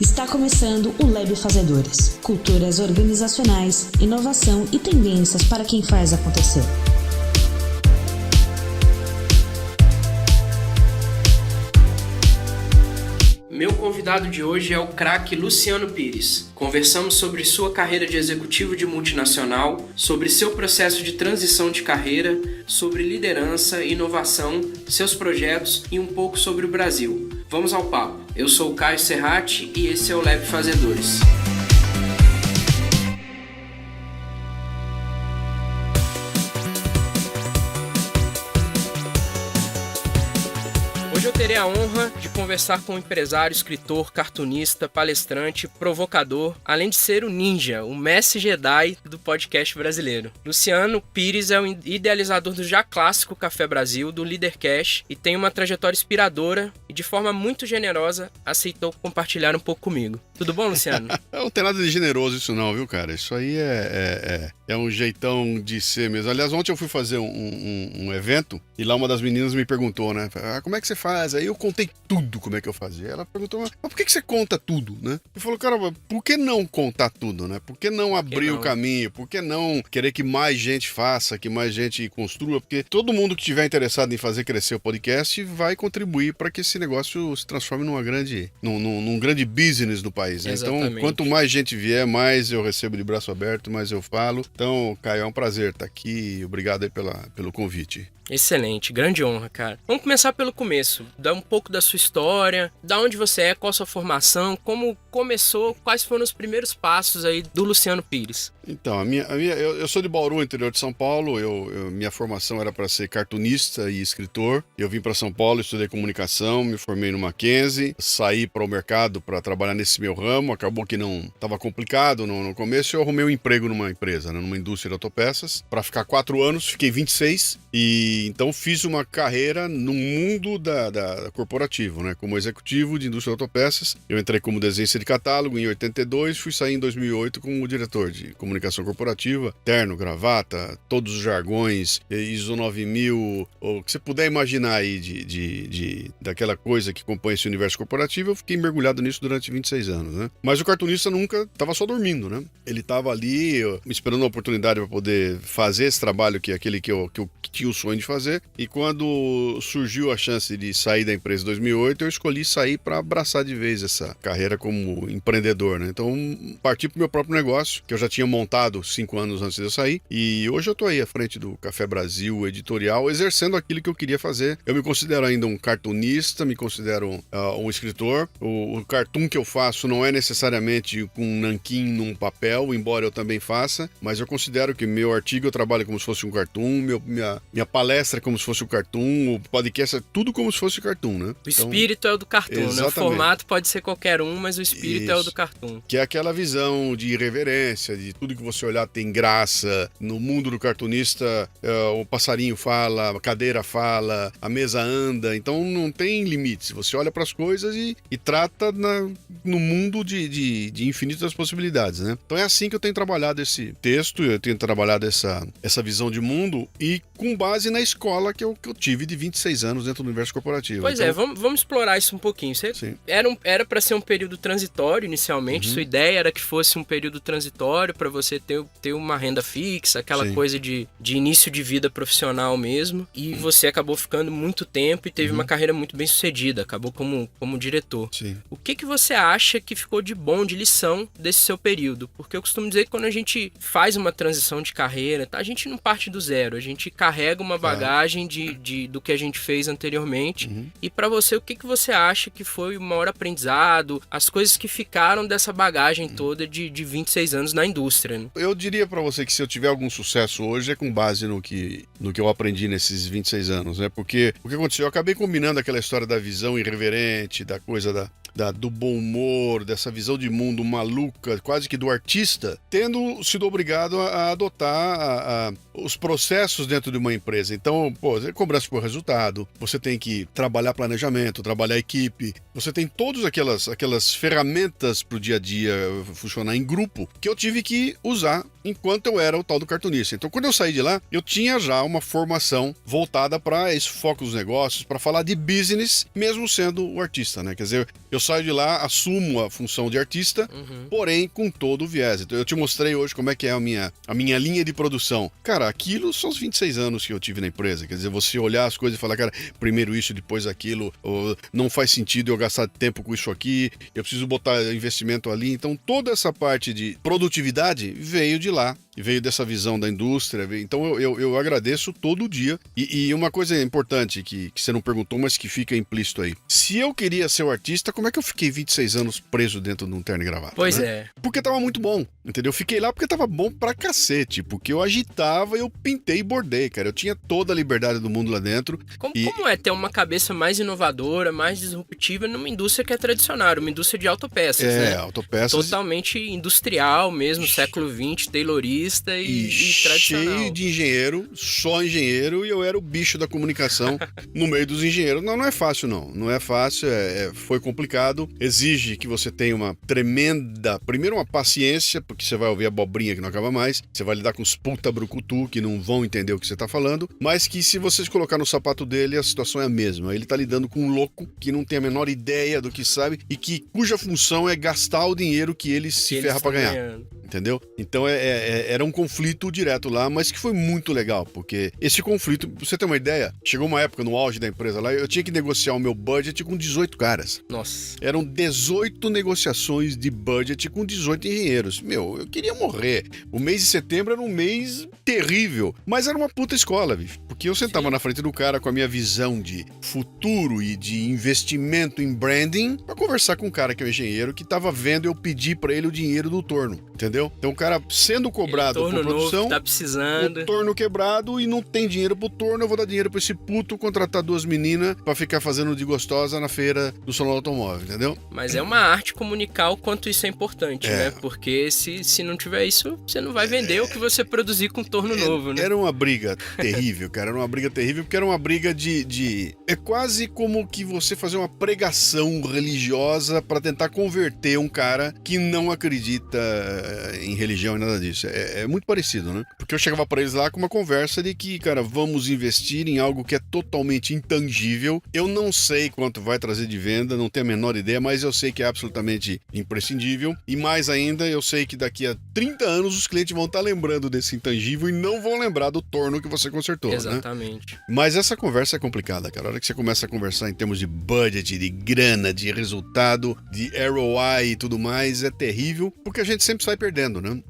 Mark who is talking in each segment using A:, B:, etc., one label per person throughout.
A: Está começando o Lab Fazedores. Culturas organizacionais, inovação e tendências para quem faz acontecer.
B: Meu convidado de hoje é o craque Luciano Pires. Conversamos sobre sua carreira de executivo de multinacional, sobre seu processo de transição de carreira, sobre liderança, inovação, seus projetos e um pouco sobre o Brasil. Vamos ao papo. Eu sou o Caio Serrati e esse é o Lab Fazedores. Hoje eu terei a honra de conversar com um empresário, escritor, cartunista, palestrante, provocador, além de ser o ninja, o mestre Jedi do podcast brasileiro. Luciano Pires é o idealizador do já clássico Café Brasil, do Leadercast, e tem uma trajetória inspiradora e de forma muito generosa aceitou compartilhar um pouco comigo. Tudo bom, Luciano?
C: Não tem nada de generoso isso não, viu, cara? Isso aí é um jeitão de ser mesmo. Aliás, ontem eu fui fazer um evento e lá uma das meninas me perguntou, né? Como é que você faz? Aí eu contei tudo como é que eu fazia. Ela perguntou, mas por que você conta tudo, né? Eu falei, cara, por que não contar tudo, né? Por que não abrir o caminho? Por que não querer que mais gente faça, que mais gente construa? Porque todo mundo que estiver interessado em fazer crescer o podcast vai contribuir para que esse negócio se transforme num grande business no país, né? Então, quanto mais gente vier, mais eu recebo de braço aberto, mais eu falo. Então, Caio, é um prazer estar aqui. Obrigado aí pelo convite.
B: Excelente, grande honra, cara. Vamos começar pelo começo. Dá um pouco da sua história, da onde você é, qual a sua formação, como começou, quais foram os primeiros passos aí do Luciano Pires.
C: Então, eu sou de Bauru, interior de São Paulo. Minha formação era para ser cartunista e escritor. Eu vim para São Paulo, estudei comunicação, me formei no Mackenzie, saí para o mercado para trabalhar nesse meu ramo. Acabou que não estava complicado no começo. Eu arrumei um emprego numa empresa, né, numa indústria de autopeças, para ficar 4 anos. Fiquei 26 e então fiz uma carreira no mundo da corporativo, né? Como executivo de indústria de autopeças. Eu entrei como desenhista de catálogo em 82, fui sair em 2008 como diretor de comunicação corporativa, terno, gravata, todos os jargões, ISO 9000, o que você puder imaginar aí daquela coisa que compõe esse universo corporativo. Eu fiquei mergulhado nisso durante 26 anos, né? Mas o cartunista nunca estava só dormindo, né? Ele estava ali esperando a oportunidade para poder fazer esse trabalho que eu tinha o sonho de fazer, e quando surgiu a chance de sair da empresa em 2008, eu escolhi sair para abraçar de vez essa carreira como empreendedor, né? Então, parti pro meu próprio negócio, que eu já tinha montado 5 anos antes de eu sair, e hoje eu tô aí à frente do Café Brasil, editorial, exercendo aquilo que eu queria fazer. Eu me considero ainda um cartunista, me considero um escritor. O cartoon que eu faço não é necessariamente com um nanquim num papel, embora eu também faça, mas eu considero que meu artigo eu trabalho como se fosse um cartoon, minha palestra é como se fosse o cartoon, o podcast é tudo como se fosse o cartoon, né?
B: O espírito é o do cartoon,
C: exatamente,
B: né? O formato pode ser qualquer um, mas o espírito é o do cartoon.
C: Que é aquela visão de irreverência, de tudo que você olhar tem graça. No mundo do cartunista, o passarinho fala, a cadeira fala, a mesa anda, então não tem limites. Você olha para as coisas e trata no mundo de infinitas possibilidades, né? Então é assim que eu tenho trabalhado esse texto, eu tenho trabalhado essa visão de mundo e com base na escola que eu tive de 26 anos dentro do universo corporativo.
B: Pois então, vamos explorar isso um pouquinho. Você era para ser um período transitório inicialmente, sua ideia era que fosse um período transitório para você ter uma renda fixa, aquela coisa de início de vida profissional mesmo, e você acabou ficando muito tempo e teve uma carreira muito bem sucedida, acabou como diretor.
C: Sim.
B: O que você acha que ficou de bom, de lição desse seu período? Porque eu costumo dizer que quando a gente faz uma transição de carreira, a gente não parte do zero, a gente carrega uma bagagem do que a gente fez anteriormente. E pra você, o que você acha que foi o maior aprendizado, as coisas que ficaram dessa bagagem toda de 26 anos na indústria, né?
C: Eu diria pra você que se eu tiver algum sucesso hoje é com base no que eu aprendi nesses 26 anos, né? Porque o que aconteceu? Eu acabei combinando aquela história da visão irreverente, da coisa do bom humor, dessa visão de mundo maluca, quase que do artista, tendo sido obrigado a adotar os processos dentro de uma empresa. Então, você cobrança por resultado, você tem que trabalhar planejamento, trabalhar equipe, você tem todas aquelas ferramentas para o dia a dia funcionar em grupo, que eu tive que usar enquanto eu era o tal do cartunista. Então, quando eu saí de lá, eu tinha já uma formação voltada para esse foco dos negócios, para falar de business, mesmo sendo o artista, né? Quer dizer, eu saio de lá, assumo a função de artista, porém com todo o viés. Então, eu te mostrei hoje como é que é a minha linha de produção. Cara, aquilo são os 26 anos que eu tive na empresa. Quer dizer, você olhar as coisas e falar, cara, primeiro isso, depois aquilo, ou não faz sentido eu gastar tempo com isso aqui, eu preciso botar investimento ali. Então, toda essa parte de produtividade veio de lá, veio dessa visão da indústria. Então, eu agradeço todo dia. E uma coisa importante que você não perguntou, mas que fica implícito aí. Se eu queria ser o artista, como é que eu fiquei 26 anos preso dentro de um terno e gravata?
B: Pois
C: né?
B: é.
C: Porque tava muito bom, entendeu? Eu fiquei lá porque tava bom pra cacete, porque eu agitava, eu pintei e bordei, cara. Eu tinha toda a liberdade do mundo lá dentro.
B: Como é ter uma cabeça mais inovadora, mais disruptiva numa indústria que é tradicional, uma indústria de autopeças, né?
C: Autopeças.
B: Totalmente industrial mesmo, século XX, taylorista e tradicional.
C: Cheio de engenheiro, só engenheiro, e eu era o bicho da comunicação no meio dos engenheiros. Não é fácil, não. Não é fácil, foi complicado. Exige que você tenha uma tremenda, primeiro uma paciência, porque você vai ouvir abobrinha que não acaba mais, você vai lidar com os puta brucutu que não vão entender o que você tá falando, mas que se você se colocar no sapato dele, a situação é a mesma. Ele tá lidando com um louco que não tem a menor ideia do que sabe e cuja função é gastar o dinheiro que ele se ferra pra ganhar.
B: Ganhando.
C: Entendeu? Então era um conflito direto lá, mas que foi muito legal, porque esse conflito, pra você ter uma ideia, chegou uma época no auge da empresa lá, eu tinha que negociar o meu budget com 18 caras.
B: Nossa.
C: Eram 18 negociações de budget com 18 engenheiros. Meu, eu queria morrer. O mês de setembro era um mês terrível, mas era uma puta escola, bicho. Porque eu sentava na frente do cara com a minha visão de futuro e de investimento em branding pra conversar com um cara que é um engenheiro que tava vendo eu pedir pra ele o dinheiro do torno, entendeu? Então o cara sendo cobrado por produção,
B: novo, tá precisando.
C: o torno quebrado e não tem dinheiro pro torno, eu vou dar dinheiro pra esse puto contratar duas meninas pra ficar fazendo de gostosa na feira do salão automóvel, entendeu?
B: Mas é uma arte comunicar o quanto isso é importante, né? Porque se não tiver isso, você não vai vender o que você produzir com torno novo, né?
C: Era uma briga terrível, cara. Era uma briga terrível, porque era uma briga É quase como que você fazer uma pregação religiosa pra tentar converter um cara que não acredita em religião e nada disso. É muito parecido, né? Porque eu chegava pra eles lá com uma conversa de que, cara, vamos investir em algo que é totalmente intangível. Eu não sei quanto vai trazer de venda, não tenho a menor ideia, mas eu sei que é absolutamente imprescindível. E mais ainda, eu sei que daqui a 30 anos os clientes vão estar lembrando desse intangível e não vão lembrar do torno que você consertou,
B: Exatamente.
C: né? Mas essa conversa é complicada, cara. A hora que você começa a conversar em termos de budget, de grana, de resultado, de ROI e tudo mais, é terrível, porque a gente sempre sai perdendo, né?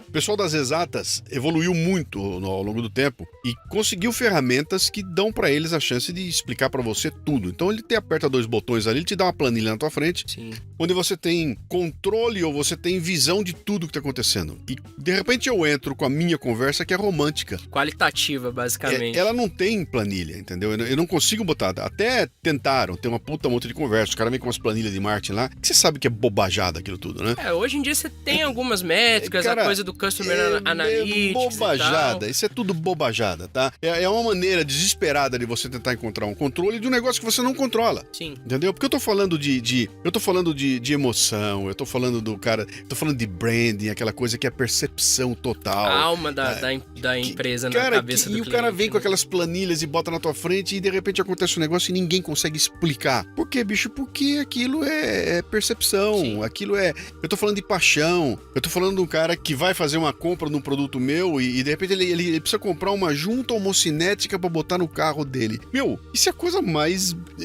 C: O pessoal das exatas evoluiu muito ao longo do tempo e conseguiu ferramentas que dão pra eles a chance de explicar pra você tudo. Então ele aperta dois botões ali, ele te dá uma planilha na tua frente,
B: Sim.
C: onde você tem controle ou você tem visão de tudo que tá acontecendo. E de repente eu entro com a minha conversa que é romântica.
B: Qualitativa, basicamente.
C: Ela não tem planilha, entendeu? Eu não consigo botar. Até tentaram ter uma puta monte de conversa. Os caras vêm com umas planilhas de marketing lá, que você sabe que é bobajada aquilo tudo, né?
B: Hoje em dia você tem algumas métricas,
C: cara,
B: a coisa do Customer Analytics.
C: Bobajada, isso é tudo bobajada, tá? É uma maneira desesperada de você tentar encontrar um controle de um negócio que você não controla.
B: Sim.
C: Entendeu? Porque eu tô falando de emoção, eu tô falando do cara, tô falando de branding, aquela coisa que é percepção total.
B: A alma da empresa na cabeça do cliente.
C: E o cara vem com aquelas planilhas e bota na tua frente e de repente acontece um negócio e ninguém consegue explicar. Por quê, bicho? Porque aquilo é percepção,
B: Sim.
C: aquilo é... Eu tô falando de paixão, eu tô falando de um cara que vai fazer uma compra de um produto meu e de repente ele precisa comprar uma junta homocinética pra botar no carro dele. Meu, isso é a coisa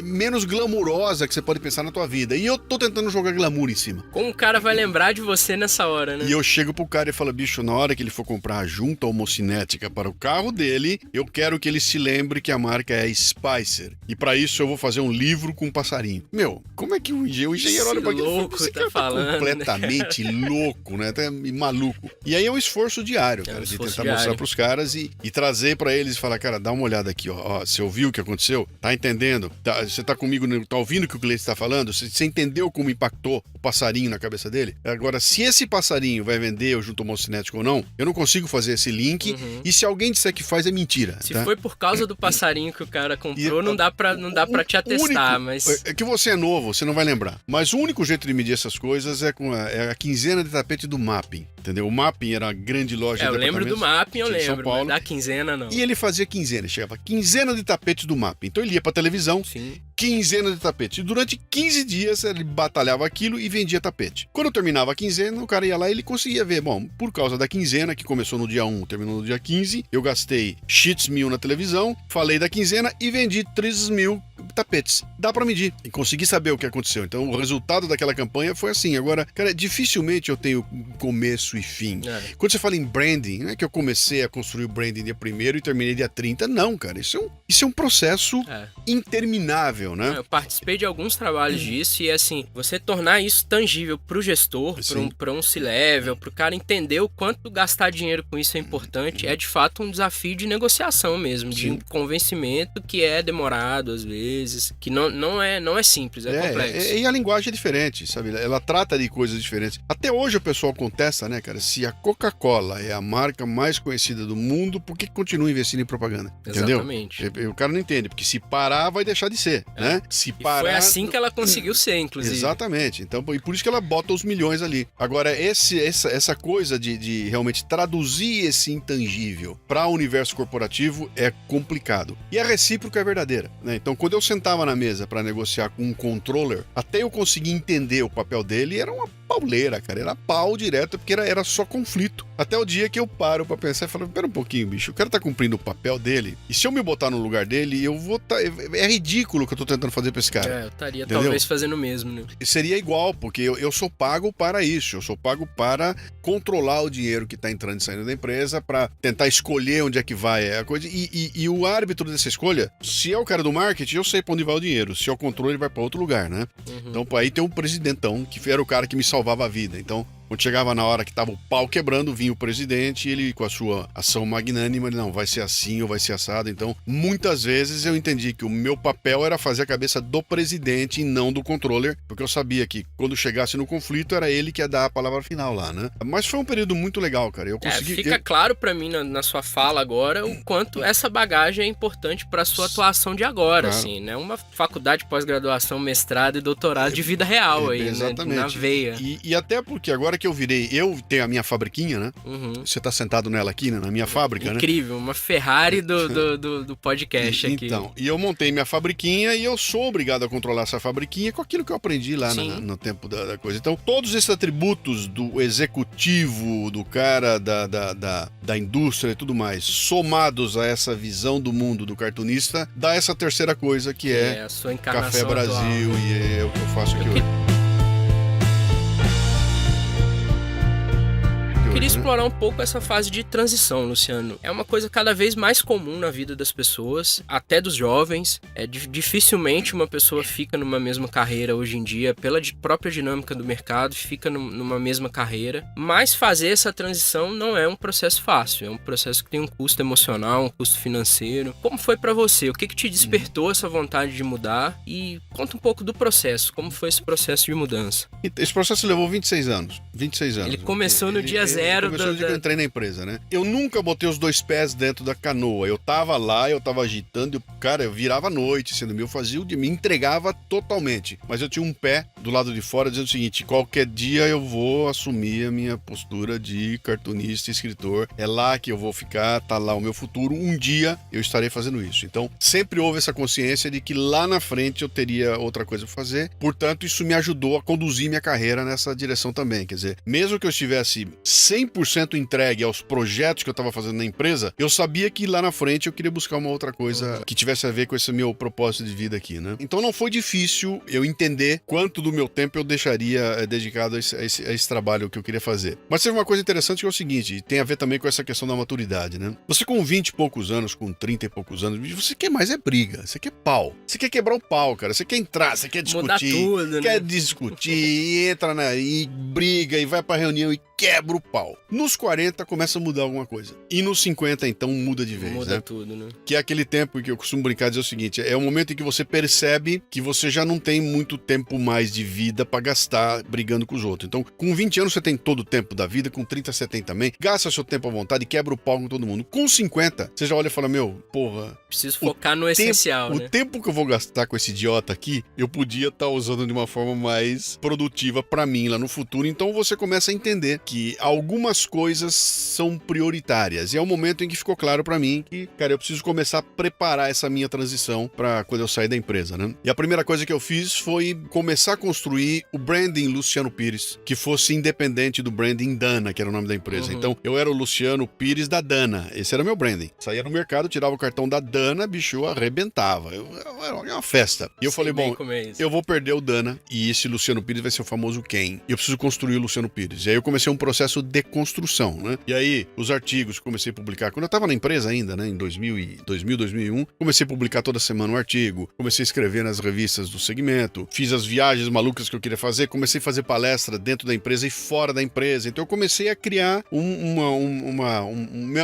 C: menos glamurosa que você pode pensar na tua vida. E eu tô tentando jogar glamour em cima.
B: Como o cara vai lembrar de você nessa hora, né?
C: E eu chego pro cara e falo, bicho, na hora que ele for comprar a junta homocinética para o carro dele, eu quero que ele se lembre que a marca é Spicer. E pra isso eu vou fazer um livro com um passarinho. Meu, como é que o engenheiro olha pra aquilo?
B: Louco,
C: Você
B: tá falando,
C: completamente louco, né? Até maluco. E aí é um esforço diário, cara, de tentar mostrar pros caras e trazer pra eles e falar, cara, dá uma olhada aqui, ó. Você ouviu o que aconteceu? Tá entendendo? Você tá comigo, tá ouvindo o que o cliente tá falando? Você entendeu como impactou o passarinho na cabeça dele? Agora, se esse passarinho vai vender o junto homocinético ou não, eu não consigo fazer esse link. E se alguém disser que faz, é mentira.
B: Se
C: tá?
B: foi por causa do passarinho que o cara comprou, não dá pra te atestar, mas...
C: É que você é novo, você não vai lembrar. Mas o único jeito de medir essas coisas é com a quinzena de tapete do mapping, entendeu? entendeu? O Mapping era uma grande loja de
B: eu lembro do Mapping, eu
C: de São
B: lembro,
C: Paulo.
B: mas da quinzena não.
C: E ele fazia quinzena, chegava quinzena de tapetes do Mapping. Então ele ia pra televisão,
B: Sim.
C: quinzena de tapete. E durante 15 dias ele batalhava aquilo e vendia tapete. Quando terminava a quinzena, o cara ia lá e ele conseguia ver. Bom, por causa da quinzena, que começou no dia 1, terminou no dia 15, eu gastei X mil na televisão, falei da quinzena e vendi 3 mil tapetes. Dá pra medir e consegui saber o que aconteceu. Então o resultado daquela campanha foi assim. Agora, cara, dificilmente eu tenho começo e fim. Quando você fala em branding, não é que eu comecei a construir o branding dia 1º e terminei dia 30. Não, cara. Isso é um processo interminável, né?
B: Eu participei de alguns trabalhos disso e, assim, você tornar isso tangível pro gestor, pra um C-level, pro cara entender o quanto gastar dinheiro com isso é importante, é de fato um desafio de negociação mesmo, de convencimento que é demorado às vezes, que não é simples, é complexo.
C: E a linguagem é diferente, sabe? Ela trata de coisas diferentes. Até hoje o pessoal contesta, né, cara? Se a Coca-Cola é a marca mais conhecida do mundo, por que continua investindo em propaganda?
B: Exatamente.
C: Entendeu? O cara não entende, porque se parar vai deixar de ser, né? Se parar...
B: Foi assim que ela conseguiu ser, inclusive.
C: Exatamente. Então, e por isso que ela bota os milhões ali. Agora, essa coisa de realmente traduzir esse intangível para o universo corporativo é complicado. E a recíproca é verdadeira, né? Então, quando eu sentava na mesa para negociar com um controller, até eu conseguir entender o papel dele, era uma pauleira, cara. Era pau direto, porque era só conflito. Até o dia que eu paro pra pensar e falo, pera um pouquinho, bicho, o cara tá cumprindo o papel dele, e se eu me botar no lugar dele, eu vou tá... É ridículo o que eu tô tentando fazer pra esse cara.
B: Eu estaria
C: entendeu?
B: talvez fazendo o mesmo, né?
C: Seria igual, porque eu sou pago para isso, eu sou pago para controlar o dinheiro que tá entrando e saindo da empresa, para tentar escolher onde é que vai a coisa, e o árbitro dessa escolha, se é o cara do marketing, eu sei pra onde vai o dinheiro, se é o controle, ele vai pra outro lugar, né? Então, aí tem um presidentão, que era o cara que me salvava a vida, então... Quando chegava na hora que tava o pau quebrando, vinha o presidente e ele, com a sua ação magnânima, ele, não, vai ser assim ou vai ser assado. Então, muitas vezes eu entendi que o meu papel era fazer a cabeça do presidente e não do controller, porque eu sabia que quando chegasse no conflito era ele que ia dar a palavra final lá, né? Mas foi um período muito legal, cara. Eu consegui...
B: Fica claro pra mim na sua fala agora o quanto essa bagagem é importante pra sua atuação de agora, assim, né? Uma faculdade de pós-graduação, mestrado e doutorado de vida real aí,
C: exatamente.
B: Né? Na veia.
C: E até porque agora que eu tenho a minha fabriquinha, né? Você tá sentado nela aqui, né? Na minha fábrica,
B: Incrível, uma Ferrari do podcast aqui.
C: Então, e eu montei minha fabriquinha e eu sou obrigado a controlar essa fabriquinha com aquilo que eu aprendi lá no tempo da coisa. Então, todos esses atributos do executivo, do cara da indústria e tudo mais, somados a essa visão do mundo do cartunista, dá essa terceira coisa que é
B: a sua encarnação
C: Café Brasil
B: atual.
C: E é o que eu faço aqui hoje.
B: Eu queria explorar um pouco essa fase de transição, Luciano. É uma coisa cada vez mais comum na vida das pessoas, até dos jovens. Dificilmente uma pessoa fica numa mesma carreira hoje em dia, pela própria dinâmica do mercado, fica numa mesma carreira. Mas fazer essa transição não é um processo fácil, é um processo que tem um custo emocional, um custo financeiro. Como foi pra você? O que te despertou essa vontade de mudar? E conta um pouco do processo, como foi esse processo de mudança?
C: Esse processo levou 26 anos. 26 anos.
B: Ele começou no dia zero.
C: Começou no dia que eu entrei na empresa, né? Eu nunca botei os dois pés dentro da canoa. Eu tava lá, eu tava agitando, cara, eu virava à noite, sendo meu, fazia o dia, me entregava totalmente. Mas eu tinha um pé do lado de fora dizendo o seguinte, qualquer dia eu vou assumir a minha postura de cartunista, escritor. É lá que eu vou ficar, tá lá o meu futuro. Um dia eu estarei fazendo isso. Então, sempre houve essa consciência de que lá na frente eu teria outra coisa pra fazer. Portanto, isso me ajudou a conduzir minha carreira nessa direção também. Quer dizer, mesmo que eu estivesse 100% entregue aos projetos que eu estava fazendo na empresa, eu sabia que lá na frente eu queria buscar uma outra coisa que tivesse a ver com esse meu propósito de vida aqui, né? Então não foi difícil eu entender quanto do meu tempo eu deixaria dedicado a esse trabalho que eu queria fazer. Mas teve uma coisa interessante que é o seguinte, tem a ver também com essa questão da maturidade, né? Você com 20 e poucos anos, com 30 e poucos anos, você quer mais é briga, você quer pau. Você quer quebrar o pau, cara. Você quer entrar, você quer discutir.
B: Mudar tudo,
C: quer
B: né?
C: discutir, entra e briga e vai pra reunião e quebra o pau. Nos 40 começa a mudar alguma coisa. E nos 50, então, muda de vez,
B: Muda
C: né?
B: tudo, né?
C: Que é aquele tempo que eu costumo brincar, dizer o seguinte, é o momento em que você percebe que você já não tem muito tempo mais de vida pra gastar brigando com os outros. Então, com 20 anos você tem todo o tempo da vida, com 30 você tem também, gasta seu tempo à vontade e quebra o pau com todo mundo. Com 50, você já olha e fala, meu, porra...
B: Preciso focar no essencial, né?
C: O tempo que eu vou gastar com esse idiota aqui, eu podia estar usando de uma forma mais produtiva pra mim lá no futuro. Então você começa a entender que algumas coisas são prioritárias. E é o momento em que ficou claro pra mim que, cara, eu preciso começar a preparar essa minha transição pra quando eu sair da empresa, né? E a primeira coisa que eu fiz foi começar a construir o branding Luciano Pires, que fosse independente do branding Dana, que era o nome da empresa. Então, eu era o Luciano Pires da Dana. Esse era o meu branding. Saía no mercado, tirava o cartão da Dana, bicho, arrebentava. Era uma festa. E eu falei, bom, eu vou perder o Dana e esse Luciano Pires vai ser o famoso Ken. E eu preciso construir o Luciano Pires. E aí eu comecei um processo de construção, né? E aí, os artigos que comecei a publicar, quando eu tava na empresa ainda, né, em 2001, comecei a publicar toda semana um artigo, comecei a escrever nas revistas do segmento, fiz as viagens malucas que eu queria fazer, comecei a fazer palestra dentro da empresa e fora da empresa. Então eu comecei a criar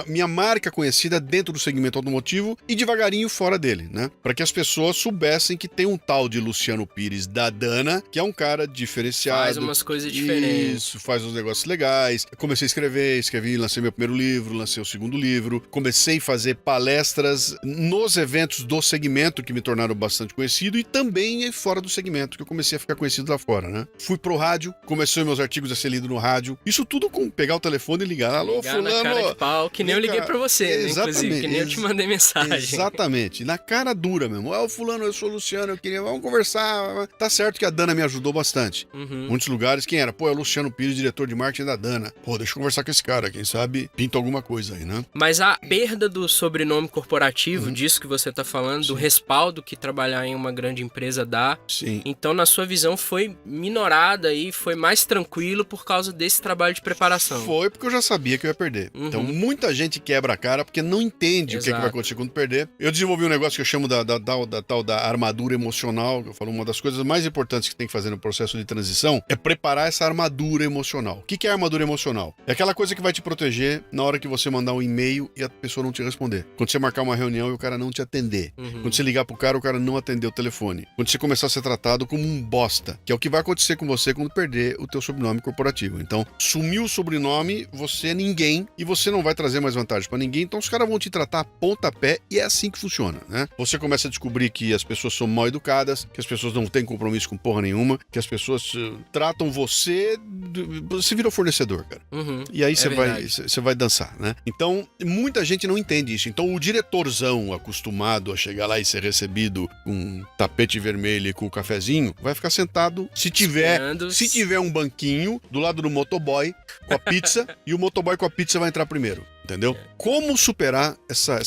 C: minha marca conhecida dentro do segmento automotivo e devagarinho fora dele, né? Para que as pessoas soubessem que tem um tal de Luciano Pires da Dana, que é um cara diferenciado.
B: Faz umas coisas diferentes.
C: Isso, faz uns negócios legais. Eu comecei a escrevi, lancei meu primeiro livro, lancei o segundo livro, comecei a fazer palestras nos eventos do segmento que me tornaram bastante conhecido e também fora do segmento, que eu comecei a ficar conhecido lá fora, né? Fui pro rádio, comecei meus artigos a ser lido no rádio. Isso tudo com pegar o telefone e ligar. Alô,
B: ligar
C: fulano.
B: Na cara de pau, que nem eu liguei pra você, né, inclusive, que nem eu te mandei mensagem.
C: Exatamente, na cara dura mesmo. Ô, fulano, eu sou o Luciano, vamos conversar. Tá certo que a Dana me ajudou bastante. Muitos lugares, quem era? Pô, é o Luciano Pires, diretor de marketing da Dana. Pô, deixa eu conversar com esse cara, quem sabe pinta alguma coisa aí, né?
B: Mas a perda do sobrenome corporativo, disso que você tá falando, do respaldo que trabalhar em uma grande empresa dá.
C: Sim.
B: Então, na sua visão, foi minorada e foi mais tranquilo por causa desse trabalho de preparação.
C: Foi porque eu já sabia que eu ia perder. Então, muita gente quebra a cara porque não entende o que vai acontecer quando perder. Eu desenvolvi um negócio que eu chamo da tal da armadura emocional. Eu falo, uma das coisas mais importantes que tem que fazer no processo de transição é preparar essa armadura emocional. O que é armadura emocional? É aquela coisa que vai te proteger na hora que você mandar um e-mail e a pessoa não te responder. Quando você marcar uma reunião e o cara não te atender. Quando você ligar pro cara, o cara não atender o telefone. Quando você começar a ser tratado como um bosta, que é o que vai acontecer com você quando perder o teu sobrenome corporativo. Então, sumiu o sobrenome, você é ninguém e você não vai trazer mais vantagem pra ninguém, então os caras vão te tratar a pontapé e é assim que funciona, né? Você começa a descobrir que as pessoas são mal educadas, que as pessoas não têm compromisso com porra nenhuma, que as pessoas tratam você vira o fornecedor, cara. E aí você vai dançar, né? Então, muita gente não entende isso. Então, o diretorzão acostumado a chegar lá e ser recebido com um tapete vermelho e com o cafezinho, vai ficar sentado, se tiver um banquinho do lado do motoboy com a pizza e o motoboy com a pizza vai entrar primeiro. Entendeu? Como superar essa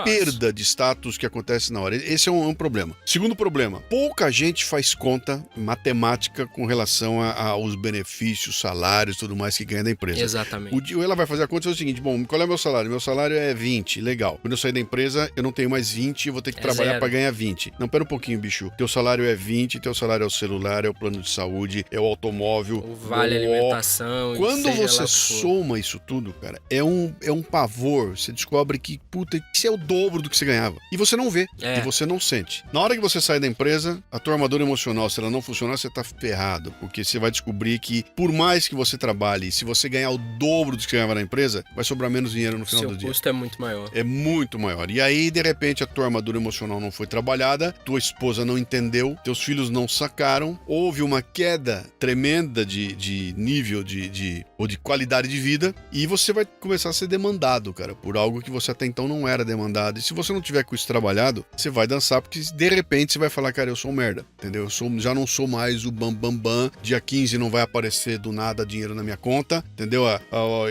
C: perda de status que acontece na hora? Esse é um problema. Segundo problema, pouca gente faz conta matemática com relação aos benefícios, salários e tudo mais que ganha da empresa.
B: Exatamente.
C: Ela vai fazer a conta e é o seguinte, bom, qual é o meu salário? Meu salário é 20, legal. Quando eu sair da empresa, eu não tenho mais 20, eu vou ter que trabalhar para ganhar 20. Não, pera um pouquinho, bicho. Teu salário é 20, teu salário é o celular, é o plano de saúde, é o automóvel.
B: O vale alimentação.
C: Quando você soma isso tudo, cara, é um pavor. Você descobre que, puta, isso é o dobro do que você ganhava. E você não vê. E você não sente. Na hora que você sai da empresa, a tua armadura emocional, se ela não funcionar, você tá ferrado. Porque você vai descobrir que, por mais que você trabalhe, se você ganhar o dobro do que você ganhava na empresa, vai sobrar menos dinheiro no final do dia.
B: Seu custo é muito maior.
C: É muito maior. E aí, de repente, a tua armadura emocional não foi trabalhada, tua esposa não entendeu, teus filhos não sacaram, houve uma queda tremenda de nível ou de qualidade de vida, e você vai começar a ser demandado, cara, por algo que você até então não era demandado. E se você não tiver com isso trabalhado, você vai dançar, porque de repente você vai falar, cara, eu sou um merda, entendeu? Já não sou mais o bam, dia 15 não vai aparecer do nada dinheiro na minha conta, entendeu?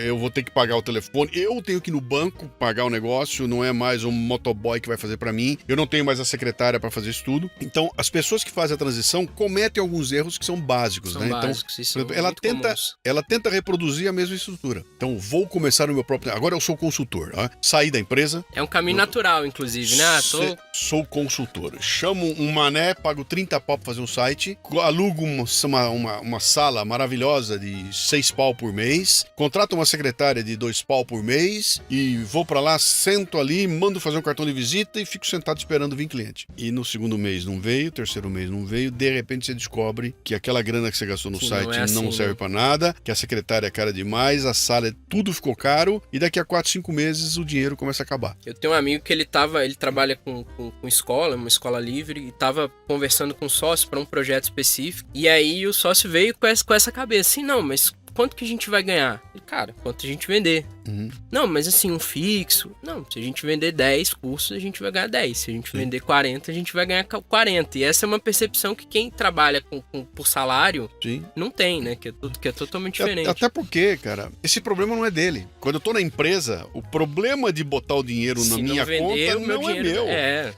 C: Eu vou ter que pagar o telefone, eu tenho que ir no banco pagar o negócio, não é mais um motoboy que vai fazer pra mim, eu não tenho mais a secretária pra fazer isso tudo. Então, as pessoas que fazem a transição cometem alguns erros que são básicos, né?
B: Básicos,
C: então, ela tenta reproduzir a mesma estrutura. Então, vou começar o meu próprio... Agora eu sou consultor, tá? Saí da empresa...
B: É um caminho natural, inclusive, né?
C: Sou consultor. Chamo um mané, pago 30 pau pra fazer um site, alugo uma sala maravilhosa de 6 pau por mês, contrato uma secretária de 2 pau por mês e vou pra lá, sento ali, mando fazer um cartão de visita e fico sentado esperando vir cliente. E no segundo mês não veio, terceiro mês não veio, de repente você descobre que aquela grana que você gastou no site não serve pra nada, que a secretária é cara demais, a sala tudo ficou caro e daqui a 4, 5 meses o dinheiro começa a acabar.
B: Eu tenho um amigo que ele trabalha com escola, uma escola livre, e tava conversando com um sócio para um projeto específico, e aí o sócio veio com essa cabeça, assim, não, mas quanto que a gente vai ganhar? Cara, quanto a gente vender. Não, mas assim, um fixo. Não, se a gente vender 10 cursos, a gente vai ganhar 10. Se a gente vender 40, a gente vai ganhar 40. E essa é uma percepção que quem trabalha por salário não tem, né? Que é totalmente diferente.
C: Até porque, cara, esse problema não é dele. Quando eu tô na empresa, o problema de botar o dinheiro na minha conta não é meu.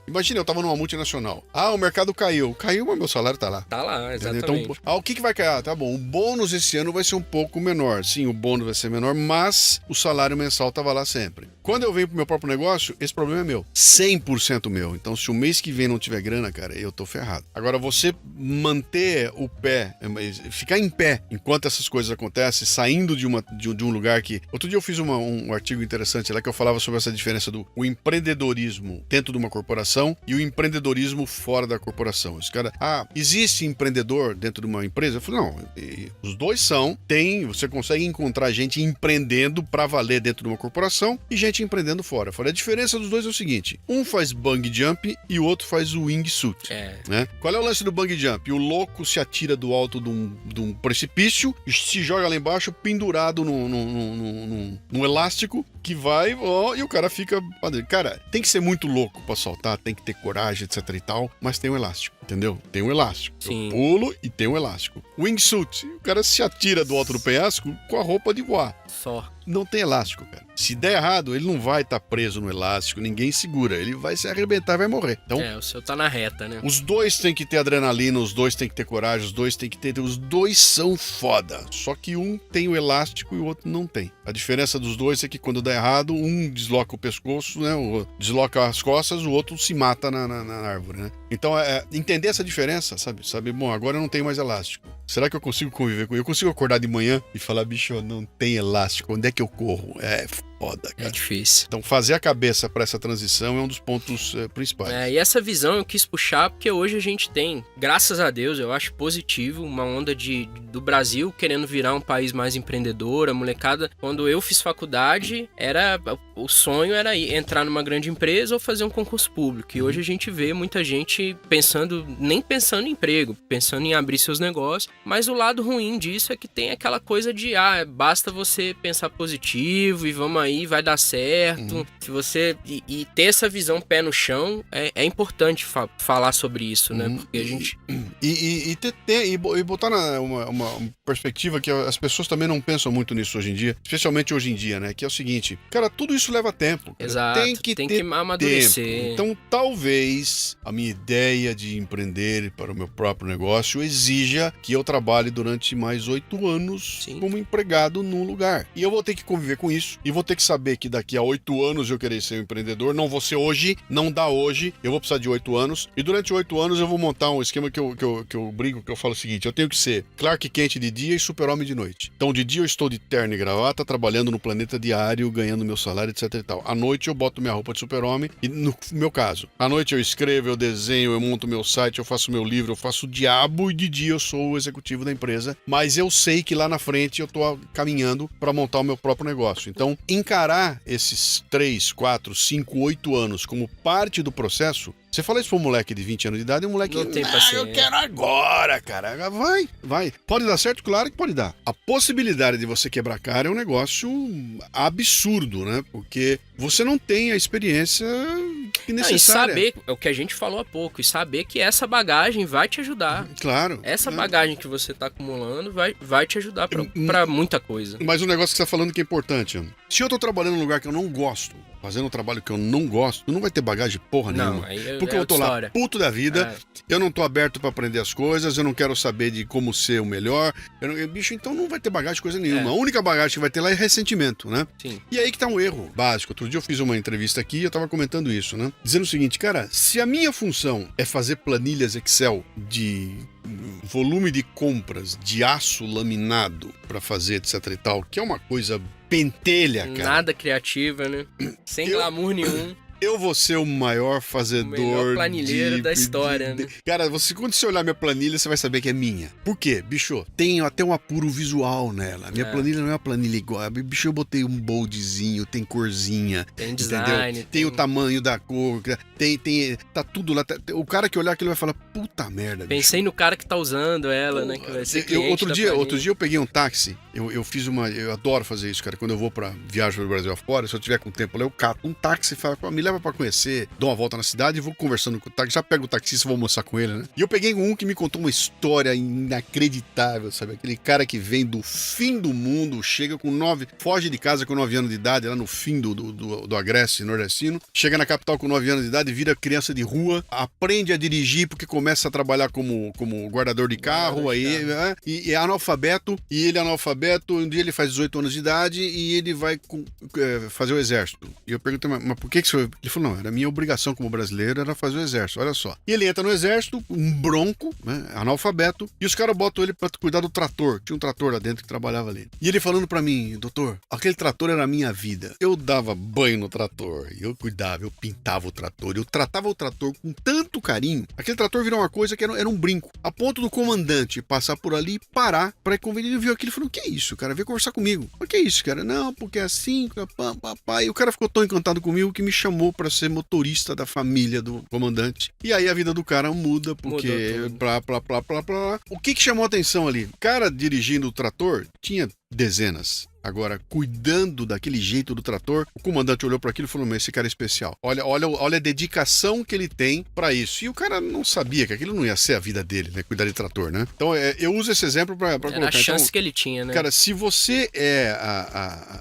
C: Imagina, eu tava numa multinacional. O mercado caiu. Caiu, mas meu salário tá lá.
B: Tá lá, exatamente.
C: Então, o que vai cair? Tá bom, o bônus esse ano vai ser um pouco menor. Sim, o bônus vai ser menor, mas o salário mensal tava lá sempre. Quando eu venho pro meu próprio negócio, esse problema é meu. 100% meu. Então, se o mês que vem não tiver grana, cara, eu tô ferrado. Agora, você manter o pé, ficar em pé enquanto essas coisas acontecem, saindo de um lugar que... Outro dia eu fiz um artigo interessante lá que eu falava sobre essa diferença do empreendedorismo dentro de uma corporação e o empreendedorismo fora da corporação. Esse cara, existe empreendedor dentro de uma empresa? Eu falei, não, os dois você consegue encontrar gente empreendendo pra valer dentro de uma corporação e gente empreendendo fora. Eu falei, a diferença dos dois é o seguinte, um faz bungee jump e o outro faz o wingsuit. Né? Qual é o lance do bungee jump? O louco se atira do alto de um precipício e se joga lá embaixo pendurado num elástico que vai, e o cara fica... Cara, tem que ser muito louco pra saltar, tem que ter coragem, etc e tal, mas tem um elástico, entendeu? Tem um elástico.
B: Sim.
C: Eu pulo e tem um elástico. Wingsuit, o cara se atira do alto do penhasco com a roupa de voar.
B: Só.
C: Não tem elástico, cara. Se der errado, ele não vai estar preso no elástico, ninguém segura. Ele vai se arrebentar e vai morrer. Então,
B: o seu tá na reta, né?
C: Os dois têm que ter adrenalina, os dois têm que ter coragem, os dois têm que ter... Os dois são foda. Só que um tem o elástico e o outro não tem. A diferença dos dois é que quando dá errado, um desloca o pescoço, né? Desloca as costas, o outro se mata na árvore, né? Então, entender essa diferença, sabe? Bom, agora eu não tenho mais elástico. Será que eu consigo conviver com ele? Eu consigo acordar de manhã e falar, bicho, não tem elástico, onde é que eu corro? É foda, cara.
B: É difícil.
C: Então, fazer a cabeça para essa transição é um dos pontos principais.
B: E essa visão eu quis puxar porque hoje a gente tem, graças a Deus, eu acho positivo, uma onda do Brasil querendo virar um país mais empreendedor. A molecada, quando eu fiz faculdade, o sonho era entrar numa grande empresa ou fazer um concurso público. E hoje a gente vê muita gente nem pensando em emprego, pensando em abrir seus negócios. Mas o lado ruim disso é que tem aquela coisa de, basta você pensar positivo e vamos aí, vai dar certo. Se você... E ter essa visão pé no chão é importante falar sobre isso, né? Porque a gente...
C: E botar uma perspectiva que as pessoas também não pensam muito nisso hoje em dia, especialmente hoje em dia, né? Que é o seguinte, cara, tudo isso leva tempo. Cara.
B: Exato. Tem que amadurecer.
C: Tempo. Então, talvez a minha ideia de empreender para o meu próprio negócio exija que eu trabalhe durante mais 8 anos como empregado num lugar. E eu vou ter que conviver com isso. E vou ter que saber que daqui a 8 anos eu querer ser um empreendedor. Não vou ser hoje, não dá hoje. Eu vou precisar de 8 anos. E durante 8 anos eu vou montar um esquema que eu brinco, que eu falo o seguinte, eu tenho que ser Clark Kent de dia e Super-Homem de noite. Então, de dia eu estou de terno e gravata, trabalhando no planeta diário, ganhando meu salário, etc e tal. À noite eu boto minha roupa de Super-Homem e, no meu caso, à noite eu escrevo, eu desenho, eu monto meu site, eu faço meu livro, eu faço o diabo e de dia eu sou o executivo da empresa. Mas eu sei que lá na frente eu tô caminhando para montar o meu próprio negócio. Então, encarar esses 3, 4, 5, 8 anos como parte do processo. Você fala isso pra um moleque de 20 anos de idade, um moleque...
B: Não tem paciência.
C: Eu quero agora, cara. Vai. Pode dar certo? Claro que pode dar. A possibilidade de você quebrar a cara é um negócio absurdo, né? Porque você não tem a experiência necessária.
B: E saber, é o que a gente falou há pouco, e saber que essa bagagem vai te ajudar.
C: Claro.
B: Essa bagagem que você tá acumulando vai te ajudar pra muita coisa.
C: Mas um negócio que você tá falando que é importante. Se eu tô trabalhando num lugar que eu não gosto, fazendo um trabalho que eu não gosto, não vai ter bagagem porra nenhuma. Porque eu tô lá puto da vida, eu não tô aberto pra aprender as coisas, eu não quero saber de como ser o melhor. Bicho, então não vai ter bagagem coisa nenhuma. A única bagagem que vai ter lá é ressentimento, né?
B: Sim.
C: E aí que tá um erro básico. Outro dia eu fiz uma entrevista aqui e eu tava comentando isso, né? Dizendo o seguinte, cara, se a minha função é fazer planilhas Excel de volume de compras de aço laminado pra fazer etc e tal, que é uma coisa pentelha, cara.
B: Nada criativa, né? Sem glamour nenhum.
C: Eu vou ser o maior fazedor.
B: O melhor planilheiro da história, né?
C: Cara, quando você olhar minha planilha, você vai saber que é minha. Por quê? Bicho, tem até um apuro visual nela. Minha planilha não é uma planilha igual. Bicho, eu botei um boldzinho, tem corzinha.
B: Tem design.
C: Tem o tamanho da cor. Tá tudo lá. O cara que olhar aquilo vai falar, puta merda, bicho.
B: Pensei no cara que tá usando ela, né? Que vai ser
C: Outro dia eu peguei um táxi. Eu adoro fazer isso, cara. Quando eu vou pra viagem pelo Brasil afora, se eu tiver com tempo, eu cato um táxi e falo, me leva pra conhecer, dou uma volta na cidade e vou conversando com o táxi. Já pego o taxista e vou almoçar com ele, né? E eu peguei um que me contou uma história inacreditável, sabe? Aquele cara que vem do fim do mundo, foge de casa com 9 anos de idade, lá no fim do Agreste nordestino, chega na capital com 9 anos de idade, vira criança de rua, aprende a dirigir porque começa a trabalhar como guardador de carro, e é analfabeto, um dia ele faz 18 anos de idade e ele vai fazer o exército. E eu perguntei, mas por que você... Ele falou, não, era minha obrigação como brasileiro, era fazer o exército, olha só. E ele entra no exército, um bronco, né, analfabeto, e os caras botam ele pra cuidar do trator. Tinha um trator lá dentro que trabalhava ali. E ele falando pra mim, doutor, aquele trator era a minha vida. Eu dava banho no trator, eu cuidava, eu pintava o trator, eu tratava o trator com tanto carinho. Aquele trator virou uma coisa que era um brinco. A ponto do comandante passar por ali e parar pra convenir. Ele viu aquilo e falou, o que é isso, cara? Veio conversar comigo. O que é isso, cara? Não, porque é assim, papai. E o cara ficou tão encantado comigo que me chamou pra ser motorista da família do comandante. E aí a vida do cara muda, porque blá. O que chamou a atenção ali? O cara dirigindo o trator tinha dezenas. Agora, cuidando daquele jeito do trator, o comandante olhou para aquilo e falou, mas esse cara é especial. Olha a dedicação que ele tem para isso. E o cara não sabia que aquilo não ia ser a vida dele, né? Cuidar de trator, né? Então, eu uso esse exemplo para colocar.
B: Era a chance que ele tinha, né?
C: Cara, se você